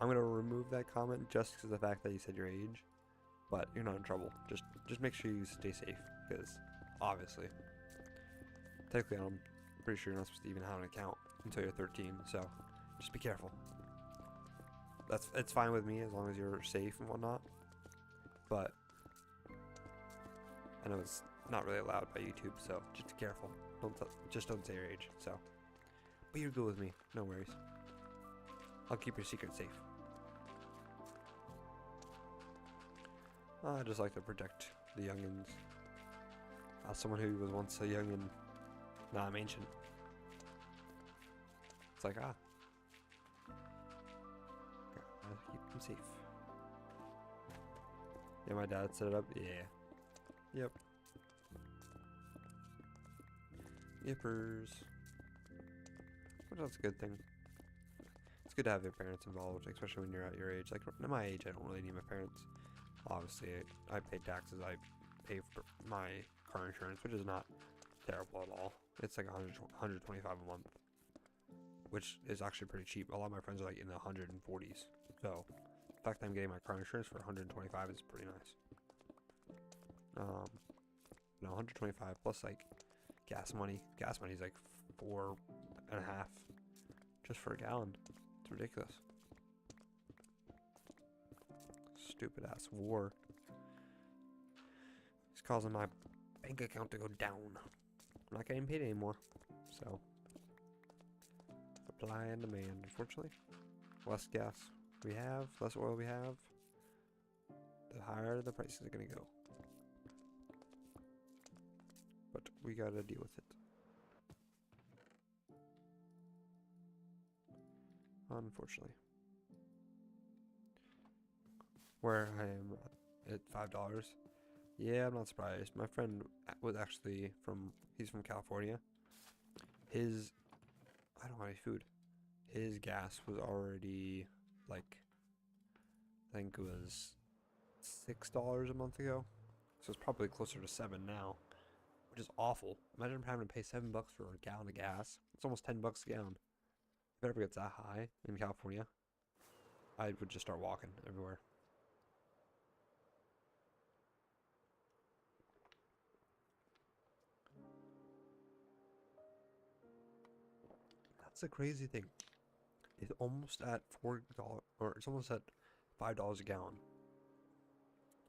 I'm gonna remove that comment just because of the fact that you said your age. But you're not in trouble. Just make sure you stay safe, because obviously, technically, I'm pretty sure you're not supposed to even have an account until you're 13. So just be careful. It's fine with me as long as you're safe and whatnot. But I know it's not really allowed by YouTube, so just be careful. Just don't say your age. So, but you're good with me. No worries. I'll keep your secret safe. I just like to protect the youngins. As someone who was once a youngin, now I'm ancient. It's like, gotta keep them safe. Yeah, my dad set it up. Yeah. Yep. Yippers. But that's a good thing. It's good to have your parents involved, especially when you're at your age. Like, at my age, I don't really need my parents. Obviously, I pay taxes. I pay for my car insurance, which is not terrible at all. It's like $125 a month, which is actually pretty cheap. A lot of my friends are like in the 140s. So, the fact that I'm getting my car insurance for 125 is pretty nice. No, 125 plus like gas money. Gas money is like $4.50 just for a gallon. It's ridiculous. Stupid ass war. It's causing my bank account to go down. I'm not getting paid anymore. So, supply and demand, unfortunately. Less gas we have, less oil we have, the higher the prices are going to go. But we got to deal with it. Unfortunately. Where I am at $5. Yeah, I'm not surprised. My friend was actually he's from California. I don't have any food. His gas was already like, I think it was $6 a month ago. So it's probably closer to $7 now, which is awful. Imagine having to pay $7 for a gallon of gas. It's almost $10 a gallon. If it ever gets that high in California, I would just start walking everywhere. That's the crazy thing. It's almost at $4, or it's almost at $5 a gallon.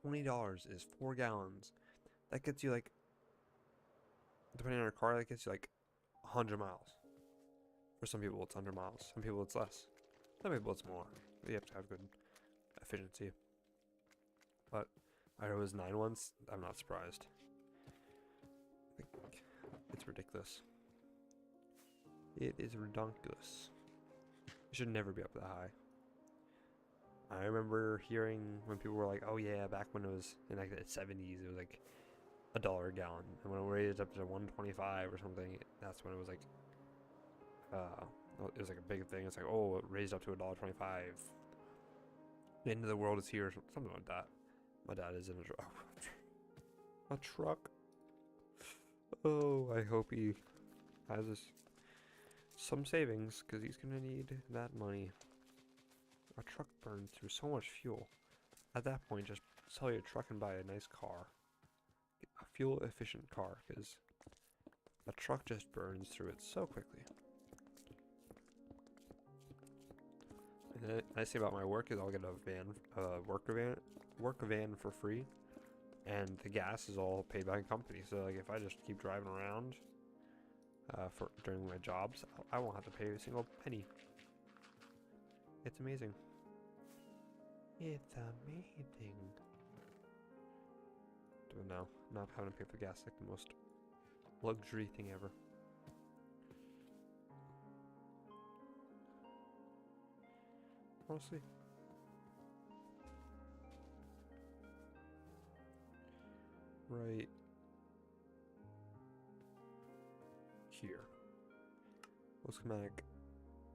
$20 is 4 gallons. That gets you like, depending on your car, that gets you like 100 miles. For some people, it's 100 miles. Some people, it's less. Some people, it's more. You have to have good efficiency. But I heard it was 9 once. I'm not surprised. It's ridiculous. It is redonkulous. It should never be up that high. I remember hearing when people were like, "Oh yeah, back when it was in like the 70s, it was like $1 a gallon, and when it raised up to 125 or something, that's when it was like, it was like a big thing. It's like, oh, it raised up to $1.25. The end of the world is here, something like that." My dad is in a truck. Oh, I hope he has some savings because he's gonna need that money. A truck burns through so much fuel. At that point, just sell your truck and buy a nice car, a fuel-efficient car, because a truck just burns through it so quickly. And the nice thing about my work is I'll get a work van for free, and the gas is all paid by the company. So like if I just keep driving around during my jobs, I won't have to pay a single penny. It's amazing. It's amazing. Don't know. Not having to pay for gas like the most luxury thing ever. Honestly. Right here. Schematic.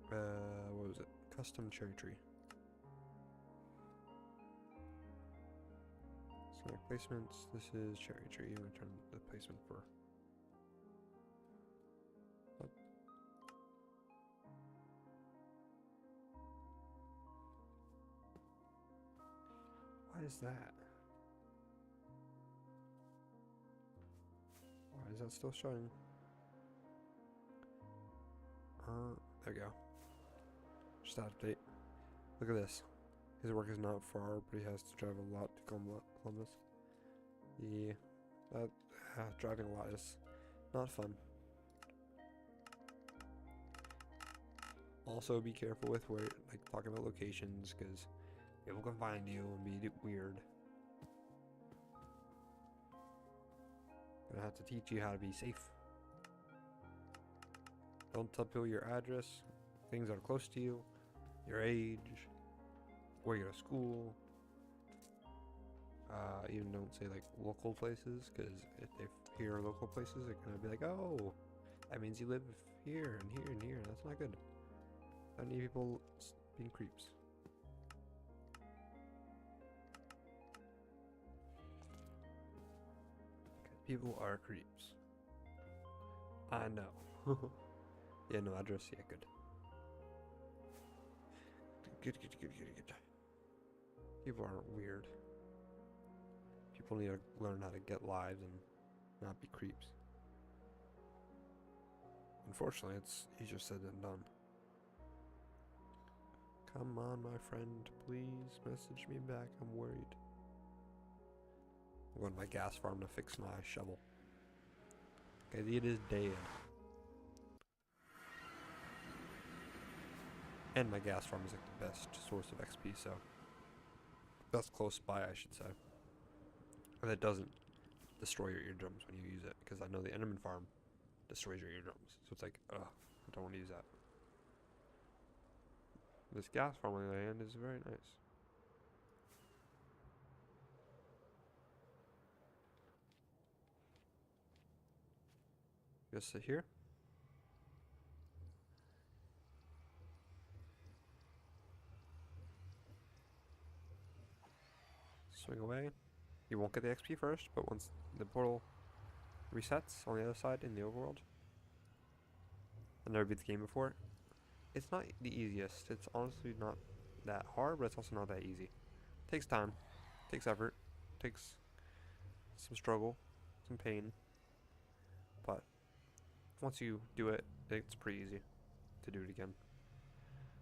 What was it? Custom cherry tree. Schematic placements. This is cherry tree. I'm gonna turn the placement for. What? Why is that? Why is that still showing? There we go. Just out of date. Look at this. His work is not far, but he has to drive a lot to Columbus. Driving a lot is not fun. Also, be careful with where, like, talking about locations, because people can find you and be weird. Gonna have to teach you how to be safe. Don't tell people your address, things that are close to you, your age, where you go to school. Even don't say like local places, because if they hear local places, they're gonna be like, oh, that means you live here and here and here. That's not good. Don't need people being creeps. People are creeps. I know. Yeah, no address. Yeah, good. Good. People aren't weird. People need to learn how to get lives and not be creeps. Unfortunately, it's easier said than done. Come on, my friend. Please message me back. I'm worried. I'm going to my gas farm to fix my shovel. Okay, it is dead. And my gas farm is like the best source of XP, so that's close by, I should say. And it doesn't destroy your eardrums when you use it, because I know the Enderman farm destroys your eardrums. So it's like, ugh, I don't want to use that. This gas farm on the other hand is very nice. Just sit here. Swing away. You won't get the XP first, but once the portal resets on the other side in the overworld, I've never beat the game before. It's not the easiest. It's honestly not that hard, but it's also not that easy. Takes time, takes effort, takes some struggle, some pain, but once you do it, it's pretty easy to do it again.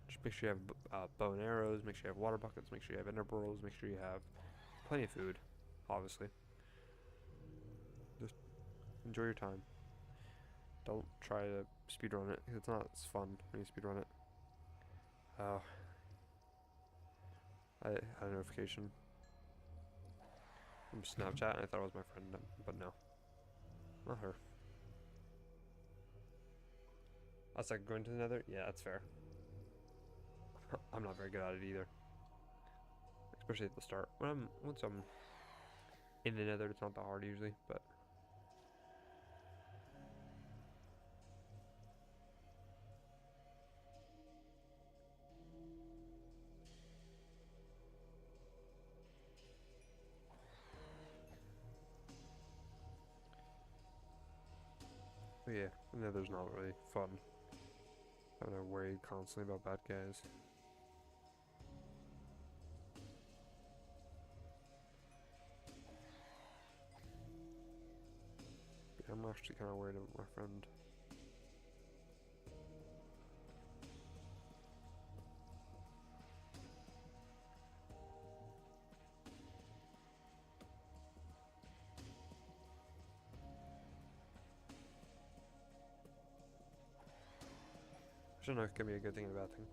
Just make sure you have bow and arrows, make sure you have water buckets, make sure you have ender pearls, make sure you have plenty of food, obviously. Just enjoy your time. Don't try to speedrun it, because it's not as fun when you speedrun it. Oh. I had a notification from Snapchat, and I thought it was my friend, but no. Not her. I was like, going to the nether? Yeah, that's fair. I'm not very good at it either. Especially at the start. Once I'm in the nether, it's not that hard usually, but... But yeah, Nether's not really fun. Having to worry constantly about bad guys. Yeah, I'm actually kind of worried about my friend. I don't know if it can be a good thing and a bad thing.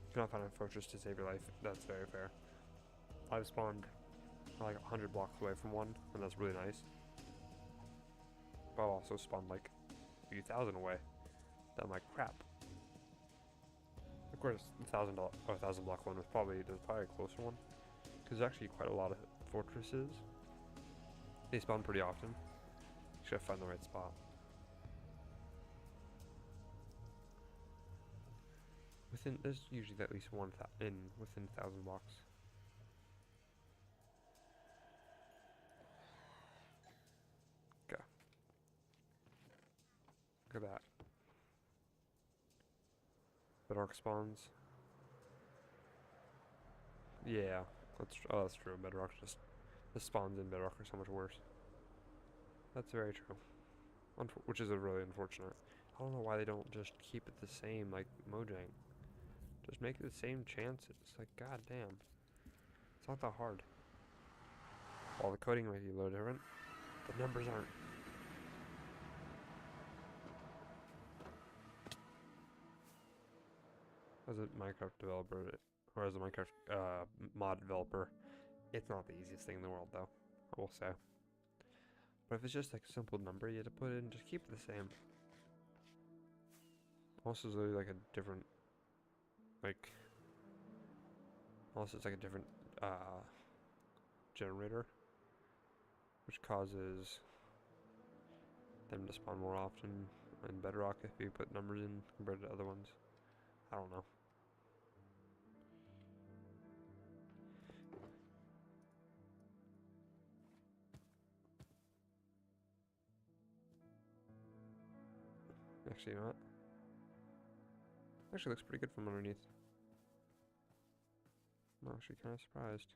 If you're not finding fortress to save your life, that's very fair. I've spawned like 100 blocks away from one, and that's really nice. But I've also spawned like a few thousand away. That I'm like, crap. Of course, the 1,000 block one was probably, there's probably a closer one. Because there's actually quite a lot of fortresses. They spawn pretty often. You should find the right spot. There's usually at least one within 1,000 blocks. Go. Look at that. Bedrock spawns. Yeah, that's true. Bedrock just the spawns in Bedrock are so much worse. That's very true. Which is really unfortunate. I don't know why they don't just keep it the same like Mojang. Just make it the same chances. Like, god damn. It's not that hard. While the coding might be a little different, the numbers aren't. As a Minecraft developer, or as a Minecraft mod developer, it's not the easiest thing in the world, though, I will say. But if it's just like a simple number you have to put in, just keep it the same. Also, it's like a different, like, unless it's like a different generator, which causes them to spawn more often in Bedrock if you put numbers in compared to other ones. I don't know. Actually, you know what? Actually looks pretty good from underneath. I'm actually kind of surprised.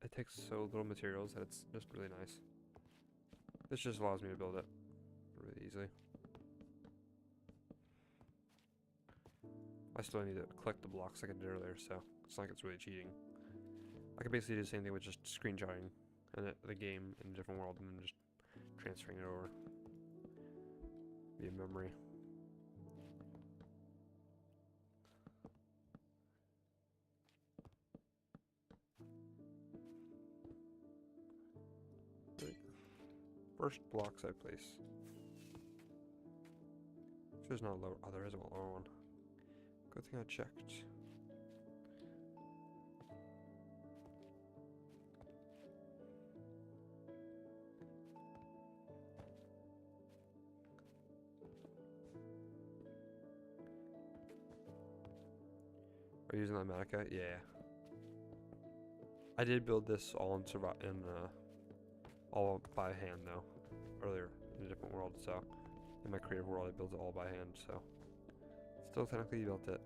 It takes so little materials that it's just really nice. This just allows me to build it really easily. I still need to collect the blocks like I did earlier, so it's not like it's really cheating. I could basically do the same thing with just screenshotting the game in a different world and then just transferring it over via memory. Right. First blocks I place. There's not a lower. Oh, there is a lower one. Good thing I checked. Are you using that Matica? Yeah. I did build this all all by hand though, earlier in a different world. So in my creative world, I built it all by hand. So still technically built it.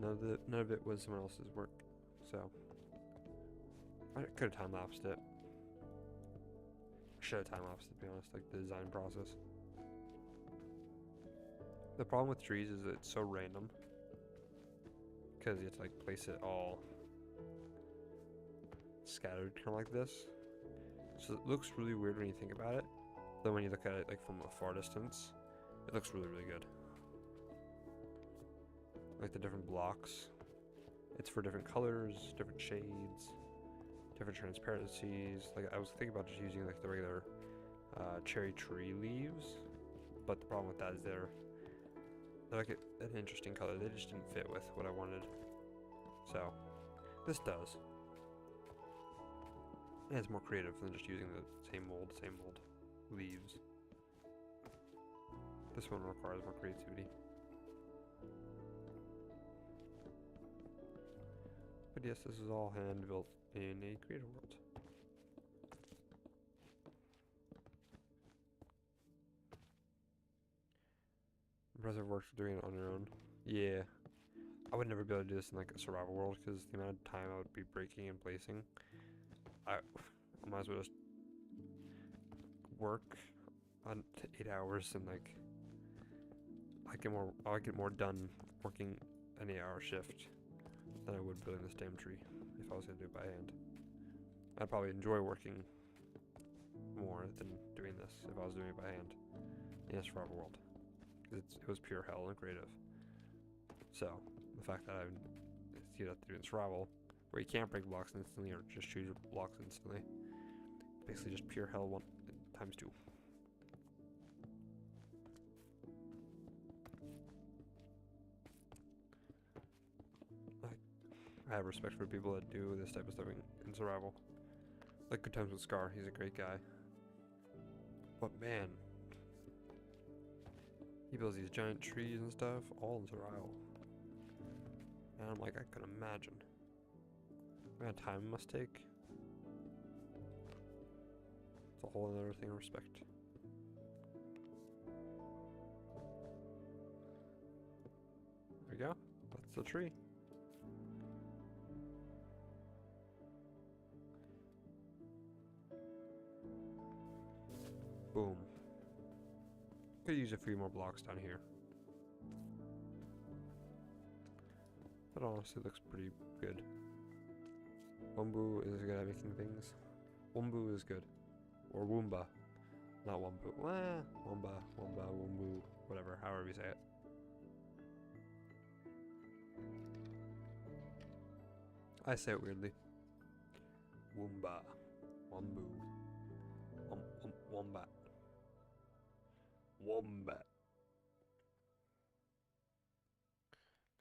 None of it was someone else's work. So I could have time lapsed it. Should have time lapsed it, to be honest. Like the design process. The problem with trees is that it's so random. Because you have to like place it all scattered kind of like this. So it looks really weird when you think about it. Then when you look at it like from a far distance, it looks really, really good. Like the different blocks. It's for different colors, different shades, different transparencies. Like I was thinking about just using like the regular cherry tree leaves. But the problem with that is they're like an interesting color. They just didn't fit with what I wanted. So, this does. And it's more creative than just using the same mold leaves. This one requires more creativity. But yes, this is all hand built in a creative world. Impressive work for doing it on your own. Yeah. I would never be able to do this in like a survival world because the amount of time I would be breaking and placing. I might as well just work on 8 hours and like I'll get more done working an 8-hour shift than I would building this damn tree if I was gonna do it by hand. I'd probably enjoy working more than doing this if I was doing it by hand in a survival world. It was pure hell and creative. So the fact that I see that through in survival, where you can't break blocks instantly or just choose your blocks instantly, basically just pure hell times 2. I have respect for people that do this type of stuff in survival. Like Good Times with Scar, he's a great guy. But man, he builds these giant trees and stuff, all in survival. And I'm like, I can imagine. The amount of time it must take. It's a whole other thing of respect. There we go. That's the tree. Boom. Could use a few more blocks down here. But honestly, looks pretty good. Wumbu is good at making things. Wumbu is good. Or Woomba. Not Wumbu. Wumba, Wumbu, whatever, however you say it. I say it weirdly. Woomba. Wumbu. Wombat. Wombat.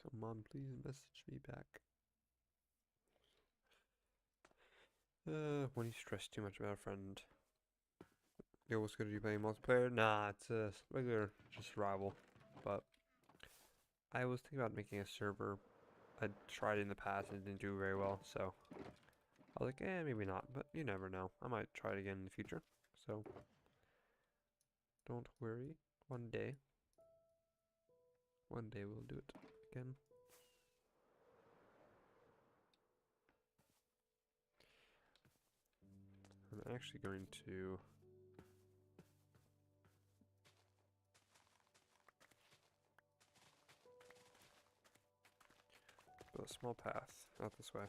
Come on, please message me back. When you stress too much about a friend. Yo, what's good? Are you playing multiplayer? Nah, it's a regular just survival. But I was thinking about making a server. I tried it in the past and it didn't do very well, so I was like, maybe not, but you never know. I might try it again in the future. So don't worry. One day we'll do it again. I'm actually going to build a small path out this way.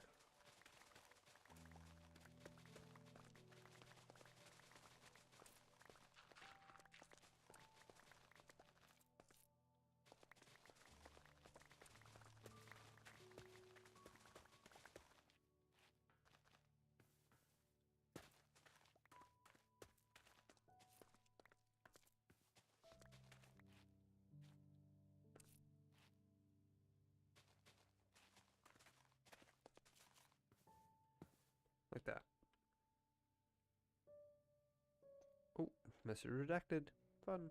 Like that. Oh, message redacted. Fun.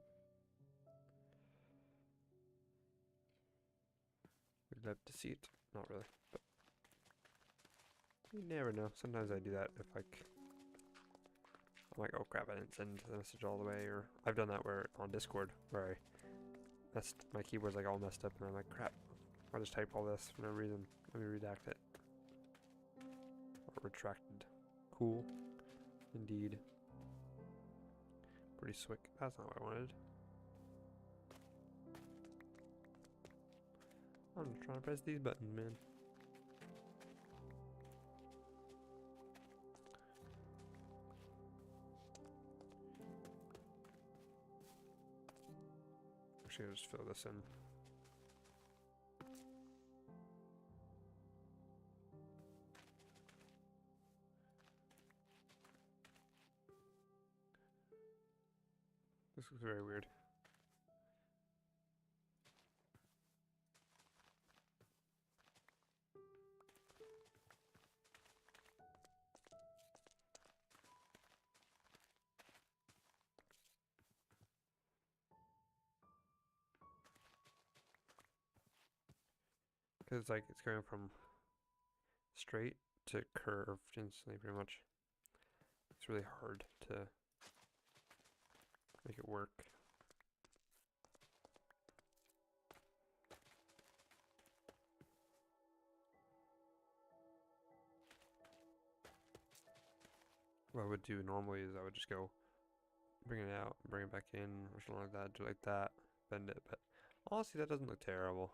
We'd love to see it. Not really, but you never know. Sometimes I do that if like I'm like, oh crap, I didn't send the message all the way, or I've done that where on Discord where my keyboard's like all messed up and I'm like, crap, I'll just type all this for no reason. Let me redact it. Or retracted. Cool. Indeed. Pretty slick. That's not what I wanted. I'm just trying to press these buttons, man. Actually, I'll just fill this in. This looks very weird. Because it's like it's going from straight to curved instantly, pretty much. It's really hard to make it work. What I would do normally is I would just go bring it out, bring it back in, or something like that, do like that, bend it, but honestly that doesn't look terrible.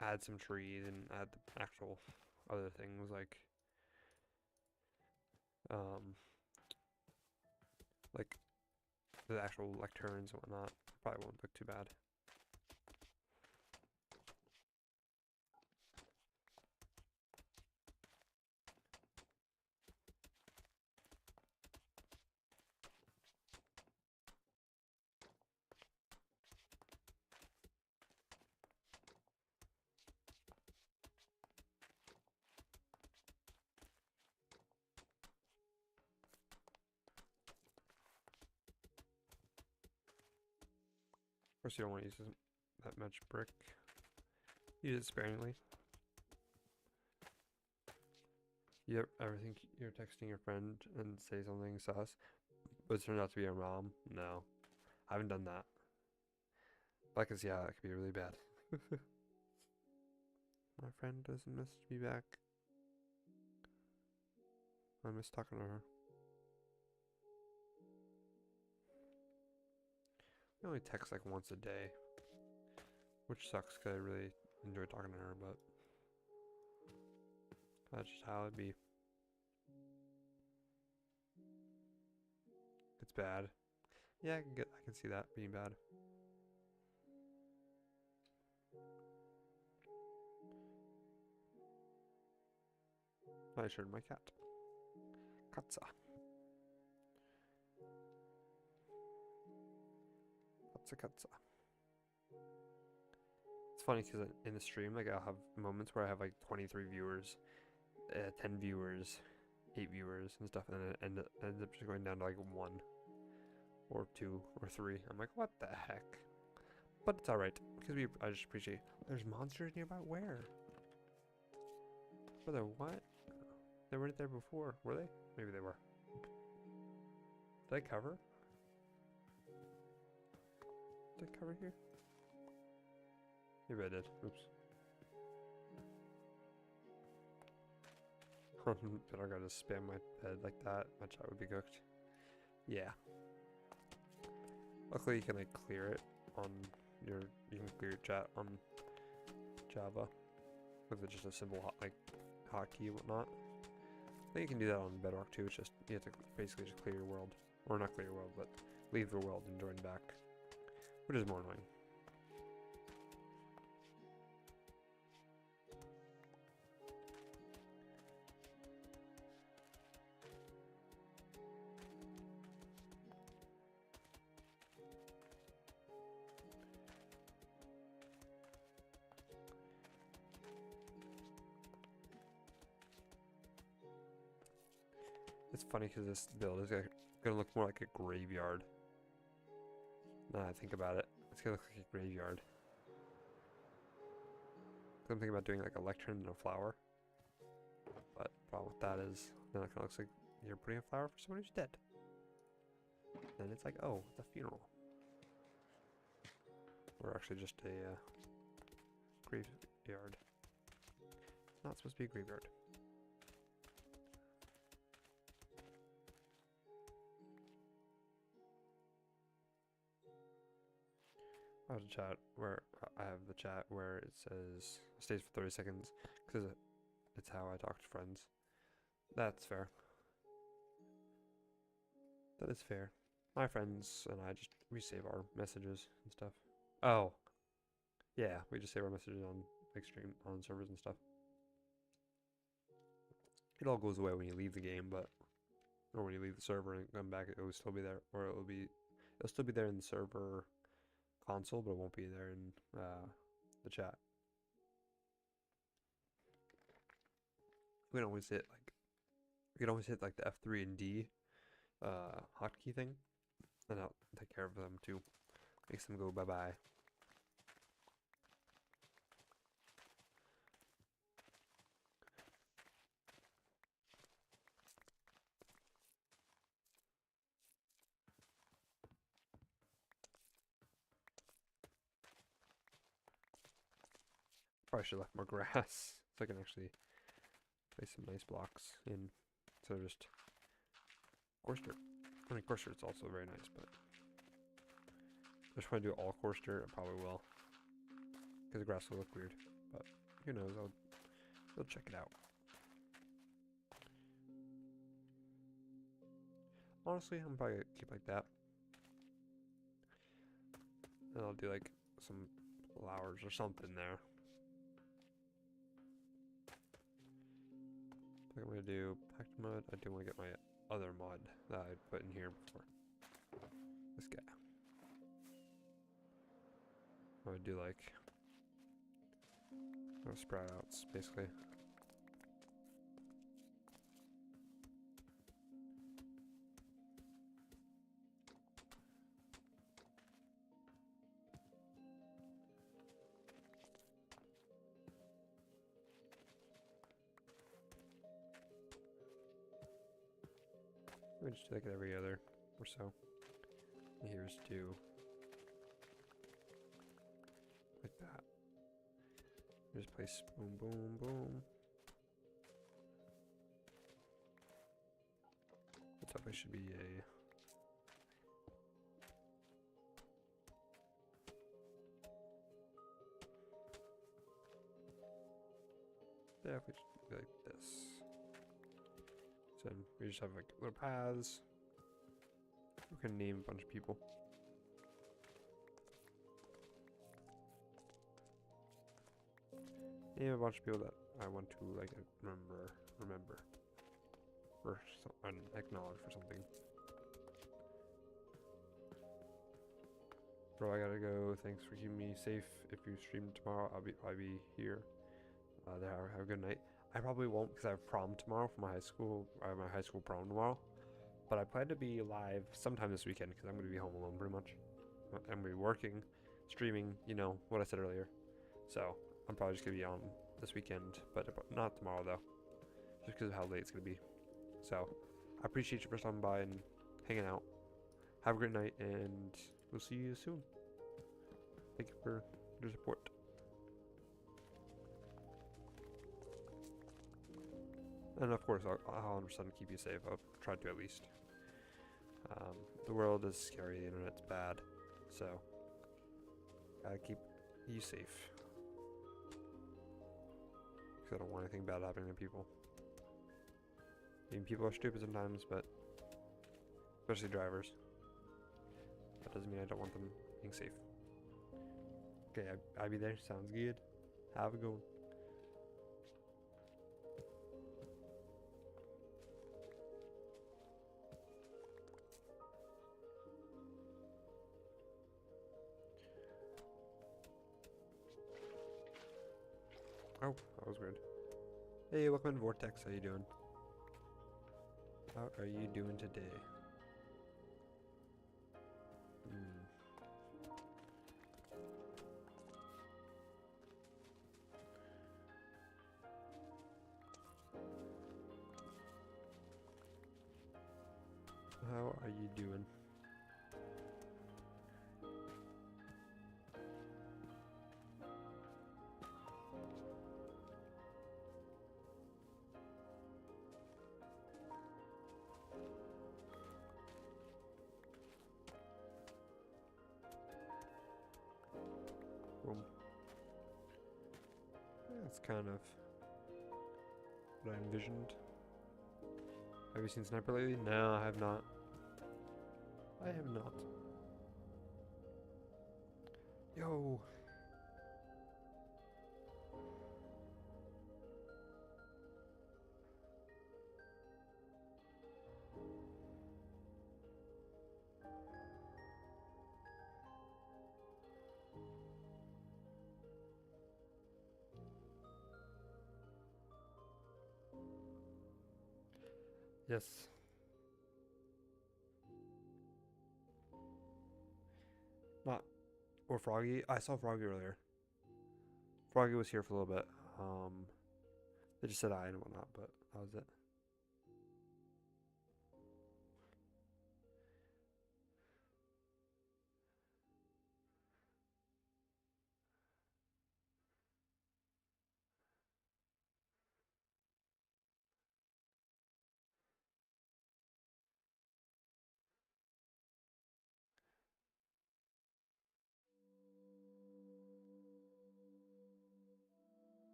Add some trees and add the actual other things like like the actual lecterns and whatnot. Probably won't look too bad. Of course you don't want to use that much brick. Use it sparingly. Yep, everything you're texting your friend and say something sus, but it turned out to be your mom. No, I haven't done that. But I can see how that could be really bad. My friend doesn't message me back. I miss talking to her. I only text like once a day, which sucks because I really enjoy talking to her, but that's just how it'd be. It's bad. Yeah, I can see that being bad. I showed my cat. Katza. Katza. It's funny because in the stream, like I'll have moments where I have like 23 viewers, 10 viewers, 8 viewers and stuff, and then it ends up just going down to like 1 or 2 or 3. I'm like, what the heck? But it's alright, because I just appreciate. There's monsters nearby? Where? Brother, what? They weren't there before, were they? Maybe they were. Did I cover? Did I cover here? Maybe I did. Oops. But I gotta spam my head like that. My chat would be cooked. Yeah. Luckily you can like clear it on you can clear your chat on Java with just a simple hotkey and whatnot. I think you can do that on Bedrock too. It's just you have to basically just clear your world, or not clear your world, but leave the world and join back, which is more annoying. It's funny because this build is gonna look more like a graveyard. Now I think about it, it's gonna look like a graveyard. I'm thinking about doing like a lectern and a flower. But the problem with that is, then it kind of looks like you're putting a flower for someone who's dead. Then it's like, oh, it's a funeral. Or actually just a graveyard. It's not supposed to be a graveyard. I have a chat where I have the chat where it says stays for 30 seconds because it's how I talk to friends. That's fair. That is fair. My friends and I we save our messages and stuff. Oh, yeah, we just save our messages on stream on servers and stuff. It all goes away when you leave the game, or when you leave the server and come back, it will still be there, or it'll still be there in the server console, but it won't be there in the chat. We can always hit like the F3 and D hotkey thing, and I'll take care of them too. Makes them go bye bye. Probably should have left more grass so I can actually place some nice blocks in instead of just coarse dirt. I mean, coarse dirt's also very nice, but I just want to do all coarse dirt. I probably will, because the grass will look weird. But who knows? I'll check it out. Honestly, I'm probably gonna keep like that, and I'll do like some flowers or something there. I think I'm gonna do packed mud. I do want to get my other mud that I put in here before. This guy. I would do like sprout outs, basically. We just do like it every other or so. And here's do like that. Just place boom, boom, boom. That definitely should be a definitely should be like this. So we just have like little paths. We can name a bunch of people. Name a bunch of people that I want to like remember, or acknowledge for something. Bro, I gotta go. Thanks for keeping me safe. If you stream tomorrow, I'll be here. There. Have a good night. I probably won't because I have prom tomorrow for my high school. I have my high school prom tomorrow. But I plan to be live sometime this weekend because I'm going to be home alone pretty much. I'm going to be working, streaming, you know, what I said earlier. So I'm probably just going to be on this weekend, but not tomorrow though. Just because of how late it's going to be. So I appreciate you for stopping by and hanging out. Have a great night and we'll see you soon. Thank you for your support. And of course, I'll 100% keep you safe. I'll try to at least. The world is scary, the internet's bad, so gotta keep you safe. Because I don't want anything bad happening to people. I mean, people are stupid sometimes, but especially drivers. That doesn't mean I don't want them being safe. Okay, I'll be there. Sounds good. Have a good one. Oh, that was weird. Hey, welcome to Vortex. How you doing? How are you doing today? How are you doing? That's kind of what I envisioned. Have you seen Sniper lately? No, I have not. I have not. Yo. Yes. Not. Or Froggy. I saw Froggy earlier. Froggy was here for a little bit. They just said hi and whatnot, but that was it.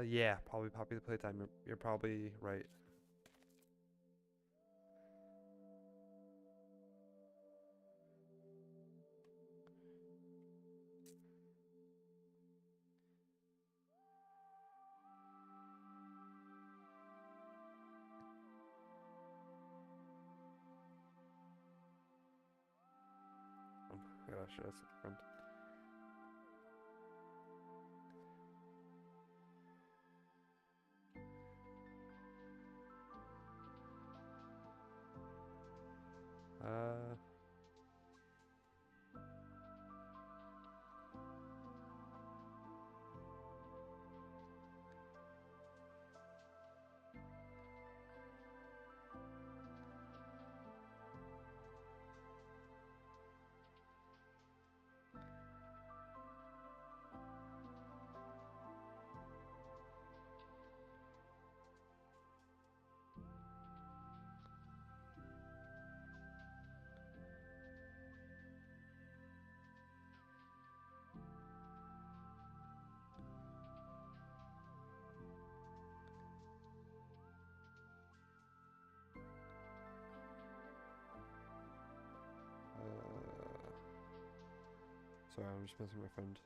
Yeah, probably Poppy the Playtime. You're probably right. Oh gosh, that's different. Uh, sorry, I'm just missing my friend.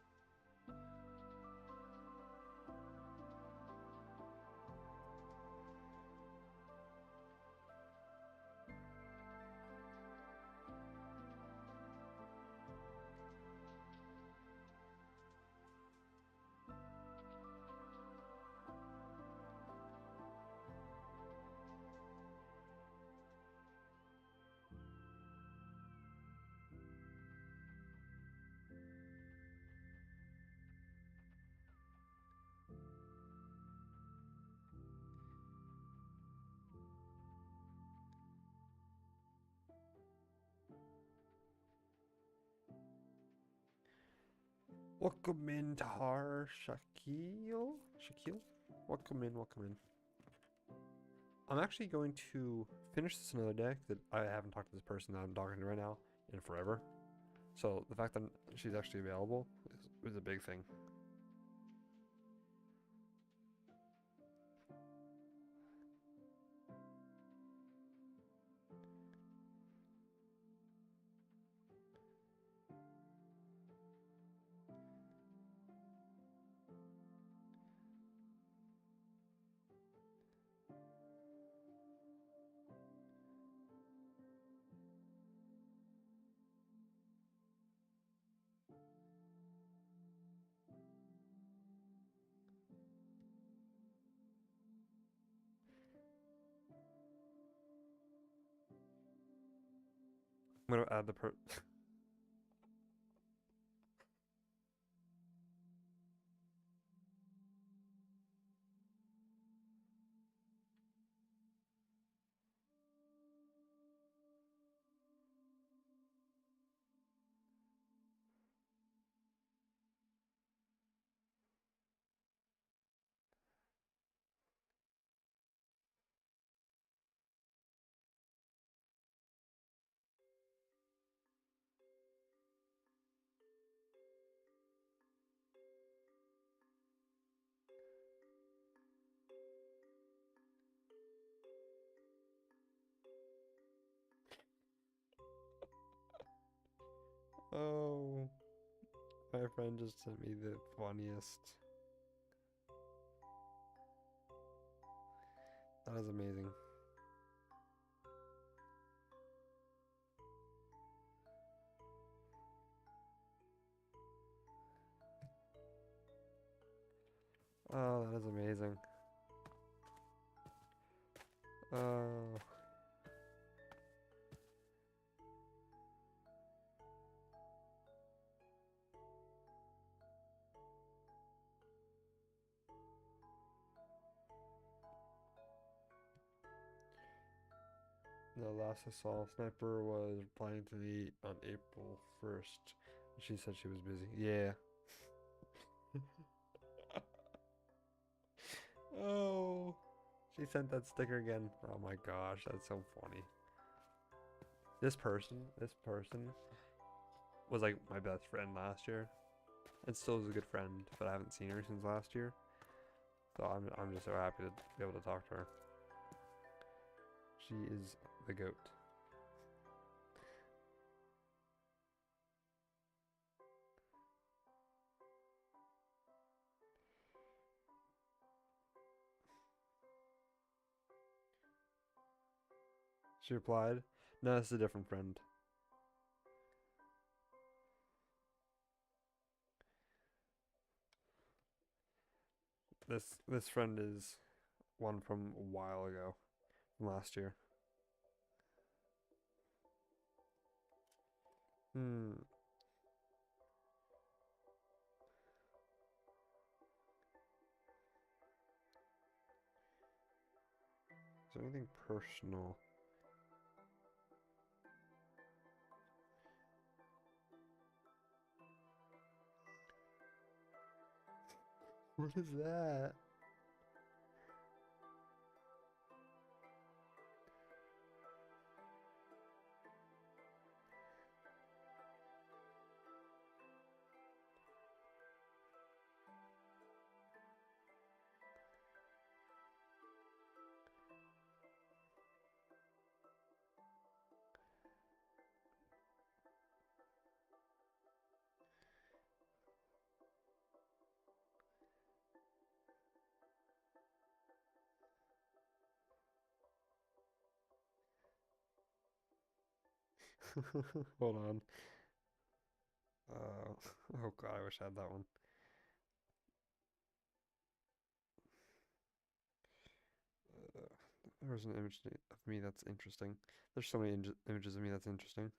Welcome in, Tahar Shaquille. Shaquille? Welcome in, welcome in. I'm actually going to finish this another day that I haven't talked to this person that I'm talking to right now in forever. So the fact that she's actually available is a big thing. I'm gonna add the Oh, my friend just sent me the funniest. That is amazing. Oh, that is amazing. Oh. The last I saw, Sniper was replying to me on April 1st. She said she was busy. Yeah. Oh. She sent that sticker again. Oh my gosh, that's so funny. This person was like my best friend last year. And still is a good friend, but I haven't seen her since last year. So I'm just so happy to be able to talk to her. She is the goat. She replied, "No, this is a different friend." This friend is one from a while ago, from last year. Hmm. Is there anything personal? What is that? Hold on. Oh god, I wish I had that one. Uh, there was an image of me that's interesting. There's so many images of me that's interesting.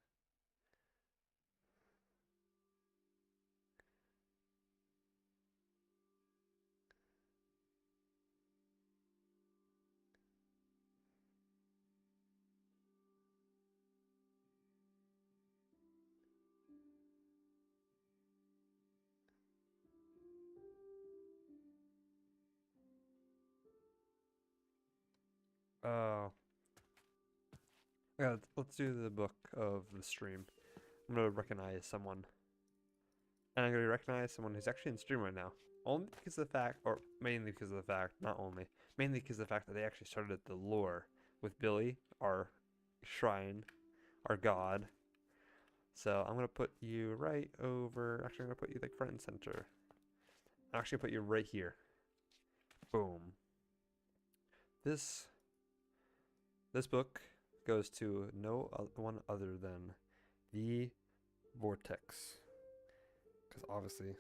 Oh, yeah. Let's do the book of the stream. I'm gonna recognize someone, and I'm gonna recognize someone who's actually in stream right now. Only because of the fact, or mainly because of the fact, not only, mainly because of the fact that they actually started the lore with Billy, our shrine, our god. So I'm gonna put you right over. Actually, I'm gonna put you like front and center. I'm actually gonna put you right here. Boom. This this book goes to no one other than the Vortex, because obviously.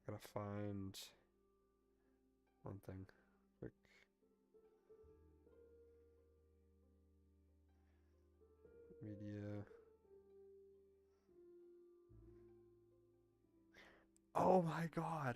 Gotta find one thing. Quick. Media. Oh my god.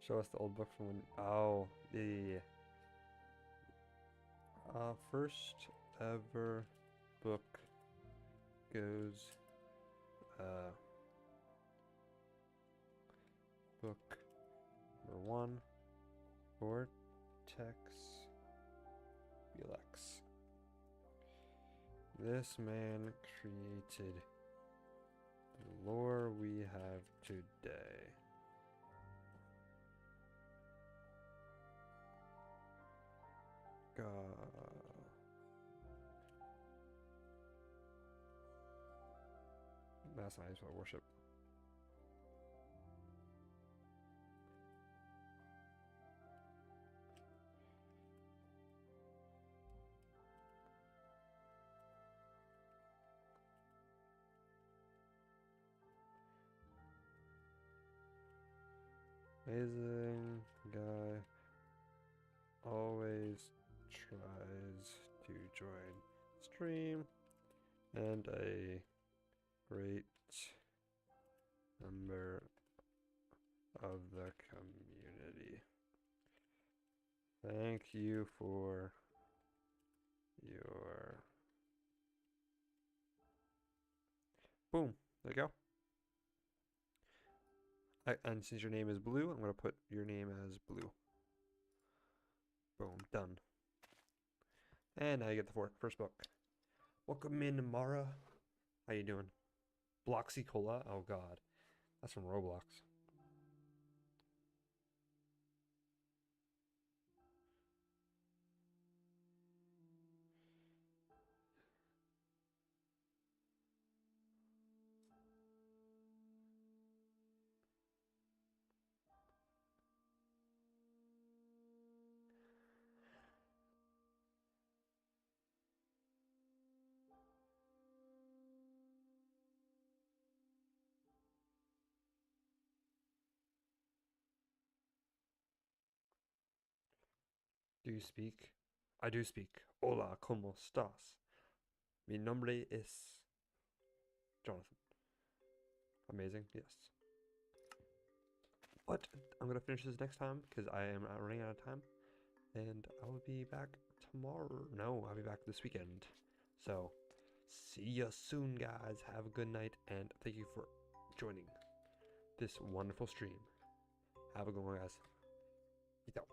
Show us the old book from when. Oh, the first ever book goes. Uh, book number 1, Vortex Felix. This man created the lore we have today. God. That's nice for worship. Amazing guy always tries to join stream and a great member of the community. Thank you for your boom. There you go. And since your name is Blue, I'm going to put your name as Blue. Boom, done. And now you get the first book. Welcome in, Mara. How you doing? Bloxy Cola? Oh god. That's from Roblox. Do you speak? I do speak. Hola, ¿cómo estás? Mi nombre es Jonathan. Amazing, yes. But I'm going to finish this next time because I am running out of time. And I will be back tomorrow. No, I'll be back this weekend. So, see you soon, guys. Have a good night. And thank you for joining this wonderful stream. Have a good one, guys. Peace out.